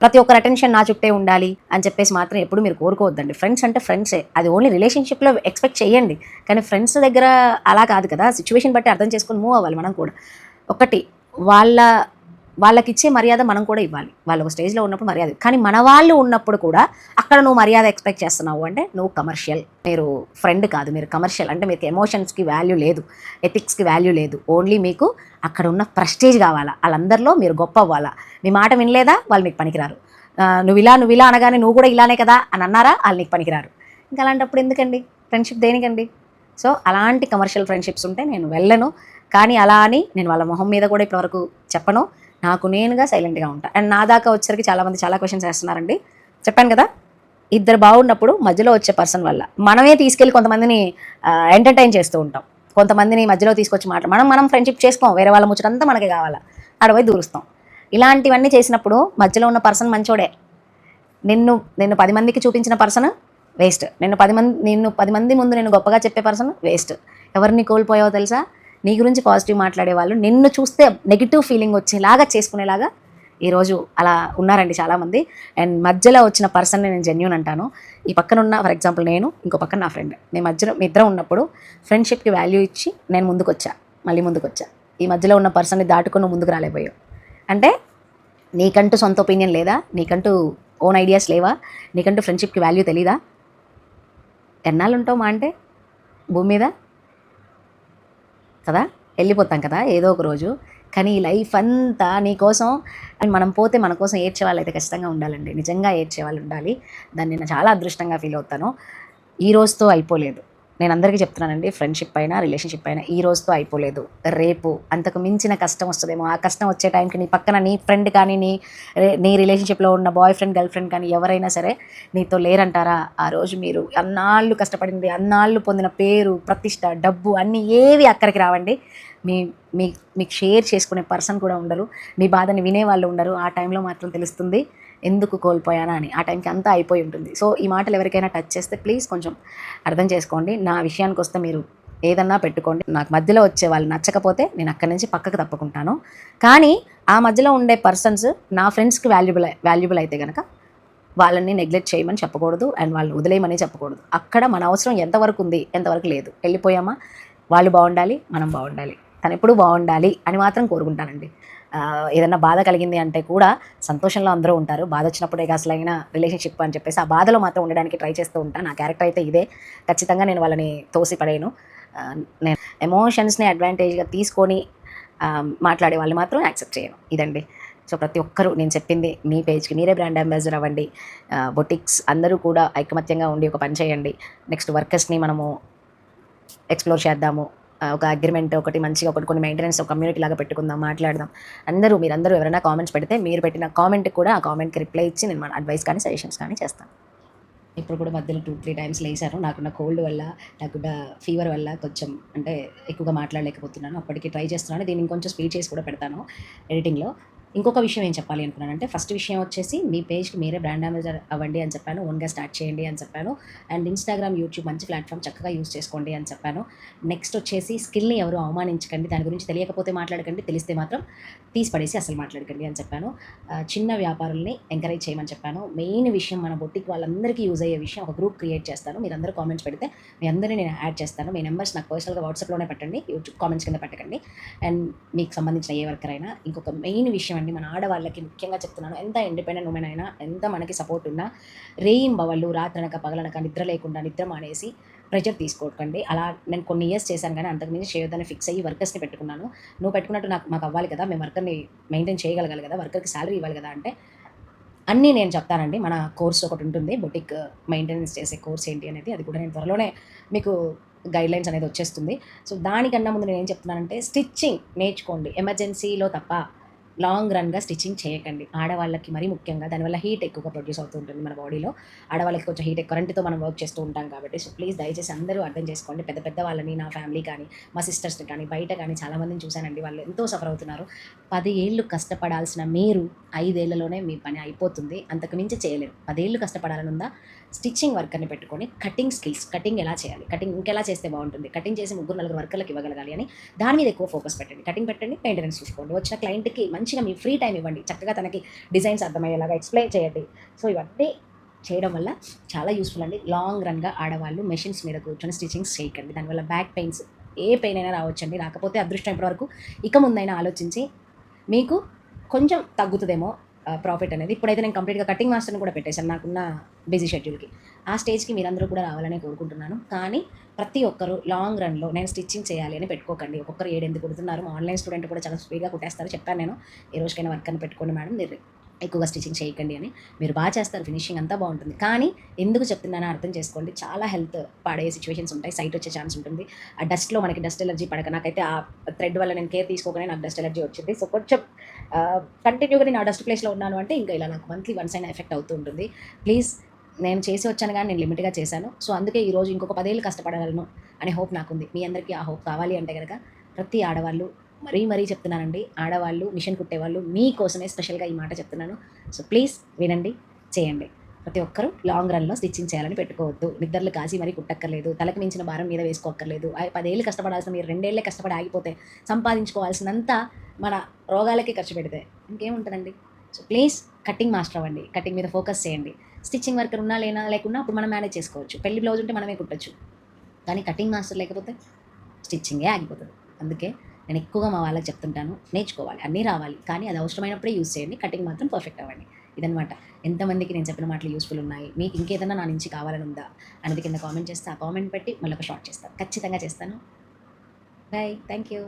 ప్రతి ఒక్కరు అటెన్షన్ నా చుట్టే ఉండాలి అని చెప్పేసి మాత్రం ఎప్పుడు మీరు కోరుకోవద్దండి. ఫ్రెండ్స్ అంటే ఫ్రెండ్సే, అది ఓన్లీ రిలేషన్షిప్లో ఎక్స్పెక్ట్ చేయండి. కానీ ఫ్రెండ్స్ దగ్గర అలా కాదు కదా, సిచ్యువేషన్ బట్టి అర్థం చేసుకొని మూవ్ అవ్వాలి మనం కూడా. ఒకటి వాళ్ళ వాళ్ళకిచ్చే మర్యాద మనం కూడా ఇవ్వాలి. వాళ్ళు ఒక స్టేజ్లో ఉన్నప్పుడు మర్యాద, కానీ మన వాళ్ళు ఉన్నప్పుడు కూడా అక్కడ నువ్వు మర్యాద ఎక్స్పెక్ట్ చేస్తున్నావు అంటే నువ్వు కమర్షియల్. మీరు ఫ్రెండ్ కాదు, మీరు కమర్షియల్. అంటే మీకు ఎమోషన్స్కి వాల్యూ లేదు, ఎథిక్స్కి వాల్యూ లేదు. ఓన్లీ మీకు అక్కడ ఉన్న ప్రెస్టేజ్ కావాలా, వాళ్ళందరిలో మీరు గొప్ప అవ్వాలా. మీ మాట వినలేదా, వాళ్ళు మీకు పనికిరారు. నువ్వు ఇలా అనగానే నువ్వు కూడా ఇలానే కదా అని అన్నారా, వాళ్ళు నీకు పనికిరారు. ఇంకా అలాంటప్పుడు ఎందుకండి ఫ్రెండ్షిప్, దేనికండి? సో అలాంటి కమర్షియల్ ఫ్రెండ్షిప్స్ ఉంటే నేను వెళ్ళను. కానీ అలా అని నేను వాళ్ళ మొహం మీద కూడా ఇప్పటివరకు చెప్పను. నాకు నేనుగా సైలెంట్గా ఉంటాను. అండ్ నా దాకా వచ్చేసరికి చాలామంది చాలా క్వశ్చన్స్ వేస్తున్నారండి. చెప్పాను కదా, ఇద్దరు బాగున్నప్పుడు మధ్యలో వచ్చే పర్సన్ వల్ల మనమే తీసుకెళ్ళి కొంతమందిని ఎంటర్టైన్ చేస్తూ ఉంటాం. కొంతమందిని మధ్యలో తీసుకొచ్చి మనం ఫ్రెండ్షిప్ చేసుకోం, వేరే వాళ్ళ ముచ్చటంతా మనకి కావాలా, ఆడపోయి దూరుస్తాం. ఇలాంటివన్నీ చేసినప్పుడు మధ్యలో ఉన్న పర్సన్ మంచోడే, నిన్ను 10 మందికి చూపించిన పర్సన్ వేస్ట్. నిన్ను 10 మంది ముందు నేను గొప్పగా చెప్పే పర్సన్ వేస్ట్. ఎవరిని కోల్పోయావో తెలుసా? నీ గురించి పాజిటివ్ మాట్లాడే వాళ్ళు నిన్ను చూస్తే నెగిటివ్ ఫీలింగ్ వచ్చేలాగా చేసుకునేలాగా ఈరోజు అలా ఉన్నారండి చాలామంది. అండ్ మధ్యలో వచ్చిన పర్సన్ని నేను జెన్యూన్ అంటాను. ఈ పక్కన ఉన్న, ఫర్ ఎగ్జాంపుల్ నేను, ఇంకో పక్కన నా ఫ్రెండ్, మీ ఇద్దరం ఉన్నప్పుడు ఫ్రెండ్షిప్కి వాల్యూ ఇచ్చి నేను మళ్ళీ ముందుకు వచ్చా. ఈ మధ్యలో ఉన్న పర్సన్ని దాటుకొని నువ్వు ముందుకు రాలేకపోయావు అంటే నీకంటూ సొంత ఒపీనియన్ లేదా, నీకంటూ ఓన్ ఐడియాస్ లేవా, నీకంటూ ఫ్రెండ్షిప్కి వాల్యూ తెలీదా? ఎన్నాళ్ళు ఉంటావు మా అంటే భూమి మీద కదా, వెళ్ళిపోతాం కదా ఏదో ఒక రోజు. కానీ ఈ లైఫ్ అంతా నీకోసం, మనం పోతే మన కోసం ఏడ్చే వాళ్ళు అయితే ఖచ్చితంగా ఉండాలండి. నిజంగా ఏడ్చే వాళ్ళు ఉండాలి. దాన్ని నేను చాలా అదృష్టంగా ఫీల్ అవుతాను. ఈ రోజుతో అయిపోలేదు. నేను అందరికీ చెప్తున్నానండి, ఫ్రెండ్షిప్ అయినా రిలేషన్షిప్ అయినా ఈ రోజుతో అయిపోలేదు. రేపు అంతకు మించిన కష్టం వస్తుందేమో. ఆ కష్టం వచ్చే టైంకి నీ పక్కన నీ ఫ్రెండ్ కానీ నీ రిలేషన్షిప్లో ఉన్న బాయ్ ఫ్రెండ్ గర్ల్ ఫ్రెండ్ కానీ ఎవరైనా సరే నీతో లేరంటారా? ఆ రోజు మీరు అన్నాళ్ళు కష్టపడింది, అన్నాళ్ళు పొందిన పేరు, ప్రతిష్ట, డబ్బు అన్నీ ఏవి అక్కడికి రావండి. మీకు షేర్ చేసుకునే పర్సన్ కూడా ఉండరు, మీ బాధని వినేవాళ్ళు ఉండరు. ఆ టైంలో మాత్రం తెలుస్తుంది ఎందుకు కోల్పోయానా అని. ఆ టైంకి అంతా అయిపోయి ఉంటుంది. సో ఈ మాటలు ఎవరికైనా టచ్ చేస్తే ప్లీజ్ కొంచెం అర్థం చేసుకోండి. నా విషయానికి వస్తే మీరు ఏదన్నా పెట్టుకోండి. నాకు మధ్యలో వచ్చే వాళ్ళు నచ్చకపోతే నేను అక్కడి నుంచి పక్కకు తప్పుకుంటాను. కానీ ఆ మధ్యలో ఉండే పర్సన్స్ నా ఫ్రెండ్స్కి వాల్యుబుల్ అయితే కనుక వాళ్ళని నెగ్లెక్ట్ చేయమని చెప్పకూడదు, అండ్ వాళ్ళని వదిలేయమని చెప్పకూడదు. అక్కడ మన అవసరం ఎంతవరకు ఉంది, ఎంతవరకు లేదు, వెళ్ళిపోయామా, వాళ్ళు బాగుండాలి, మనం బాగుండాలి, తను ఎప్పుడు బాగుండాలి అని మాత్రం కోరుకుంటానండి. ఏదన్నా బాధ కలిగింది అంటే కూడా సంతోషంలో అందరూ ఉంటారు, బాధ వచ్చినప్పుడే అసలైన రిలేషన్షిప్ అని చెప్పేసి ఆ బాధలో మాత్రం ఉండడానికి ట్రై చేస్తూ ఉంటాను. నా క్యారెక్టర్ అయితే ఇదే. ఖచ్చితంగా నేను వాళ్ళని తోసిపడేయను. నేను ఎమోషన్స్ని అడ్వాంటేజ్గా తీసుకొని మాట్లాడే వాళ్ళు మాత్రం యాక్సెప్ట్ చేయను. ఇదండి. సో ప్రతి ఒక్కరూ నేను చెప్పింది, మీ పేజ్కి మీరే బ్రాండ్ అంబాసిడర్ అవ్వండి. బొటిక్స్ అందరూ కూడా ఐకమత్యంగా ఉండి ఒక పని చేయండి. నెక్స్ట్ వర్కర్స్ని మనము ఎక్స్ప్లోర్ చేద్దాము. ఒక అగ్రిమెంట్ ఒకటి మంచిగా కొన్ని మెయింటెనెన్స్ ఒక కమ్యూనిటీ లాగా పెట్టుకుందాం, మాట్లాడదాం. మీరందరూ ఎవరైనా కామెంట్స్ పెడితే మీరు పెట్టిన కామెంట్కి కూడా ఆ కామెంట్కి రిప్లై ఇచ్చి నేను మన అడ్వైస్ కానీ సజెషన్స్ కానీ చేస్తాను. ఇప్పుడు కూడా మధ్యలో 2-3 టైమ్స్ లేసాను. నాకున్న కోల్డ్ వల్ల, నాకున్న ఫీవర్ వల్ల కొంచెం అంటే ఎక్కువగా మాట్లాడలేకపోతున్నాను. అప్పటికి ట్రై చేస్తున్నాను. దీన్ని ఇంకొంచెం స్పీడ్ చేసి కూడా పెడతాను ఎడిటింగ్లో. ఇంకొక విషయం ఏం చెప్పాలి అనుకున్నానంటే, ఫస్ట్ విషయం వచ్చేసి మీ పేజ్కి మీరే బ్రాండ్ అంబాసిడర్ అవ్వండి అని చెప్పాను, ఓన్గా స్టార్ట్ చేయండి అని చెప్పాను. అండ్ ఇన్స్టాగ్రామ్, యూట్యూబ్ మంచి ప్లాట్ఫామ్, చక్కగా యూస్ చేసుకోండి అని చెప్పాను. నెక్స్ట్ వచ్చేసి స్కిల్ని ఎవరు అవమానించకండి, దాని గురించి తెలియకపోతే మాట్లాడకండి, తెలిస్తే మాత్రం తీసి పడేసి అసలు మాట్లాడకండి అని చెప్పాను. చిన్న వ్యాపారుల్ని ఎంకరేజ్ చేయమని చెప్పాను. మెయిన్ విషయం, మన బొట్టికి వాళ్ళందరికీ యూజ్ అయ్యే విషయం, ఒక గ్రూప్ క్రియేట్ చేస్తాను. మీరందరూ కామెంట్స్ పెడితే మీ అందరినీ నేను యాడ్ చేస్తాను. మీ నెంబర్స్ నాకు పర్సనల్గా వాట్సాప్లోనే పెట్టండి, యూట్యూబ్ కామెంట్స్ కింద పెట్టకండి. అండ్ మీకు సంబంధించిన ఏ వర్కర్ అయినా. ఇంకొక మెయిన్ విషయం అండి, మన ఆడవాళ్ళకి ముఖ్యంగా చెప్తున్నాను, ఎంత ఇండిపెండెంట్ ఉమెన్ అయినా, ఎంత మనకి సపోర్ట్ ఉన్నా, రేయింబవళ్ళు రాత్రనక పగలనక నిద్ర లేకుండా నిద్ర మానేసి ప్రెషర్ తీసుకోకండి. అలా నేను కొన్ని ఇయర్స్ చేశాను, కానీ అంతకుమించి చేయొద్దని ఫిక్స్ అయ్యి వర్కర్స్ని పెట్టుకున్నాను. నువ్వు పెట్టుకున్నట్టు మాకు అవ్వాలి కదా, మేము వర్కర్ని మెయింటైన్ చేయగలగాలి కదా, వర్కర్కి శాలరీ ఇవ్వాలి కదా అంటే అన్నీ నేను చెప్తానండి. మన కోర్స్ ఒకటి ఉంటుంది, బొటిక్ మెయింటెనెన్స్ చేసే కోర్స్ ఏంటి అనేది, అది కూడా నేను త్వరలోనే మీకు గైడ్లైన్స్ అనేది వచ్చేస్తుంది. సో దానికన్నా ముందు నేను ఏం చెప్తున్నానంటే, స్టిచ్చింగ్ నేర్చుకోండి. ఎమర్జెన్సీలో తప్ప లాంగ్ రన్గా స్టిచ్చింగ్ చేయకండి. ఆడవాళ్ళకి మరీ ముఖ్యంగా దానివల్ల హీట్ ఎక్కువగా ప్రొడ్యూస్ అవుతూ ఉంటుంది మన బాడీలో. ఆడవాళ్ళకి కొంచెం హీట్ కరెంట్తో మనం వర్క్ చేస్తూ ఉంటాం కాబట్టి. సో ప్లీజ్ దయచేసి అందరూ అర్థం చేసుకోండి. పెద్ద వాళ్ళని, నా ఫ్యామిలీ కానీ, మా సిస్టర్స్ని కానీ, బయట కానీ చాలామందిని చూశానండి, వాళ్ళు ఎంతో సఫర్ అవుతున్నారు. 10 ఏళ్ళు కష్టపడాల్సిన మీరు 5 ఏళ్లలోనే మీ పని అయిపోతుంది, అంతకు మించి చేయలేరు. 10 ఏళ్ళు కష్టపడాలని ఉందా, స్టిచ్చింగ్ వర్కర్ని పెట్టుకొని కటింగ్ స్కిల్స్, కటింగ్ ఎలా చేయాలి, కటింగ్ ఇంకెలా చేస్తే బాగుంటుంది, కటింగ్ చేసి 3-4 వర్కర్లకు ఇవ్వగలగాలి అని దాని మీద ఎక్కువ ఫోకస్ పెట్టండి. కటింగ్ పెట్టండి, మెయింటెనెన్స్ చూసుకోండి. వచ్చిన క్లయింట్కి మంచిగా మీ ఫ్రీ టైం ఇవ్వండి. చక్కగా తనకి డిజైన్స్ అర్థమయ్యేలాగా ఎక్స్ప్లెయిన్ చేయండి. సో ఇవన్నీ చేయడం వల్ల చాలా యూస్ఫుల్ అండి. లాంగ్ రన్గా ఆడవాళ్ళు మెషిన్స్ మీద కూర్చొని స్టిచ్చింగ్స్ చేయకండి. దానివల్ల బ్యాక్ పెయిన్స్, ఏ పెయిన్ అయినా రావచ్చండి. రాకపోతే అదృష్టం ఇప్పటివరకు, ఇక ముందైనా ఆలోచించి మీకు కొంచెం తగ్గుతుందేమో ప్రాఫిట్ అనేది. ఇప్పుడైతే నేను కంప్లీట్గా కటింగ్ మాస్టర్ని కూడా పెట్టేశాను నాకున్న బిజీ షెడ్యూల్కి. ఆ స్టేజ్కి మీరందరూ కూడా రావాలని కోరుకుంటున్నాను. కానీ ప్రతి ఒక్కరు లాంగ్ రన్లో నేను స్టిచ్చింగ్ చేయాలి అని పెట్టుకోకండి. ఒక్కొక్కరు 7-8 కుడుతున్నారు. ఆన్లైన్ స్టూడెంట్ కూడా చాలా స్పీడ్గా కుట్టేస్తారు. చెప్పాను నేను, ఏ రోజుకైనా వర్క్ అని పెట్టుకోండి మేడం, మీరు ఎక్కువగా స్టిచ్చింగ్ చేయకండి అని. మీరు బాగా చేస్తారు, ఫినిషింగ్ అంతా బాగుంటుంది. కానీ ఎందుకు చెప్తున్నానో అర్థం చేసుకోండి. చాలా హెల్త్ పాడయ్యే సిచ్యువేషన్స్ ఉంటాయి, సైట్ వచ్చే ఛాన్స్ ఉంటుంది. ఆ డస్ట్లో మనకి డస్ట్ ఎలర్జీ పడక, నాకైతే ఆ థ్రెడ్ వల్ల నేను కేర్ తీసుకోగానే నాకు డస్ట్ ఎలర్జీ వచ్చింది. సో కొంచెం కంటిన్యూగా నేను ఆ డస్ట్ ప్లేస్లో ఉన్నాను అంటే ఇంకా ఇలా నాకు మంత్లీ వన్స్ అయినా ఎఫెక్ట్ అవుతూ ఉంటుంది. ప్లీజ్, నేను చేసి వచ్చాను కానీ నేను లిమిట్గా చేశాను. సో అందుకే ఈరోజు ఇంకొక 10 ఏళ్ళు కష్టపడగలను అనే హోప్ నాకుంది. మీ అందరికీ ఆ హోప్ కావాలి అంటే కనుక ప్రతి ఆడవాళ్ళు, మరీ చెప్తున్నానండి, ఆడవాళ్ళు మిషన్ కుట్టేవాళ్ళు మీకోసమే స్పెషల్గా ఈ మాట చెప్తున్నాను. సో ప్లీజ్ వినండి, చేయండి. ప్రతి ఒక్కరూ లాంగ్ రన్లో స్టిచ్చింగ్ చేయాలని పెట్టుకోవద్దు. నిద్రలు కాసి మరీ కుట్టక్కర్లేదు, తలకు మించిన భారం మీద వేసుకోక్కర్లేదు. 10 ఏళ్ళు కష్టపడాల్సిన మీరు 2 ఏళ్ళే కష్టపడి ఆగిపోతే, సంపాదించుకోవాల్సినంత మన రోగాలకి ఖర్చు పెడితే ఇంకేముంటుందండి. సో ప్లీజ్ కటింగ్ మాస్టర్ అవ్వండి, కటింగ్ మీద ఫోకస్ చేయండి. స్టిచ్చింగ్ వర్కర్ ఉన్నా లేకున్నా అప్పుడు మనం మేనేజ్ చేసుకోవచ్చు. పెళ్లి బ్లౌజ్ ఉంటే మనమే కుట్టచ్చు. కానీ కటింగ్ మాస్టర్ లేకపోతే స్టిచ్చింగే ఆగిపోతుంది. అందుకే నేను ఎక్కువగా మా వాళ్ళకి చెప్తుంటాను, నేర్చుకోవాలి, అన్నీ రావాలి, కానీ అది అవసరమైనప్పుడే యూజ్ చేయండి. కటింగ్ మాత్రం పర్ఫెక్ట్ అవ్వండి. ఇదనమాట. ఎంతమందికి నేను చెప్పిన మాటలు యూస్ఫుల్ ఉన్నాయి, మీకు ఇంకేదైనా నా నుంచి కావాలని ఉందా అనేది కింద కామెంట్ చేస్తే, ఆ కామెంట్ పెట్టి మళ్ళీ ఒక షార్ట్ చేస్తాను, ఖచ్చితంగా చేస్తాను. Bye, thank you.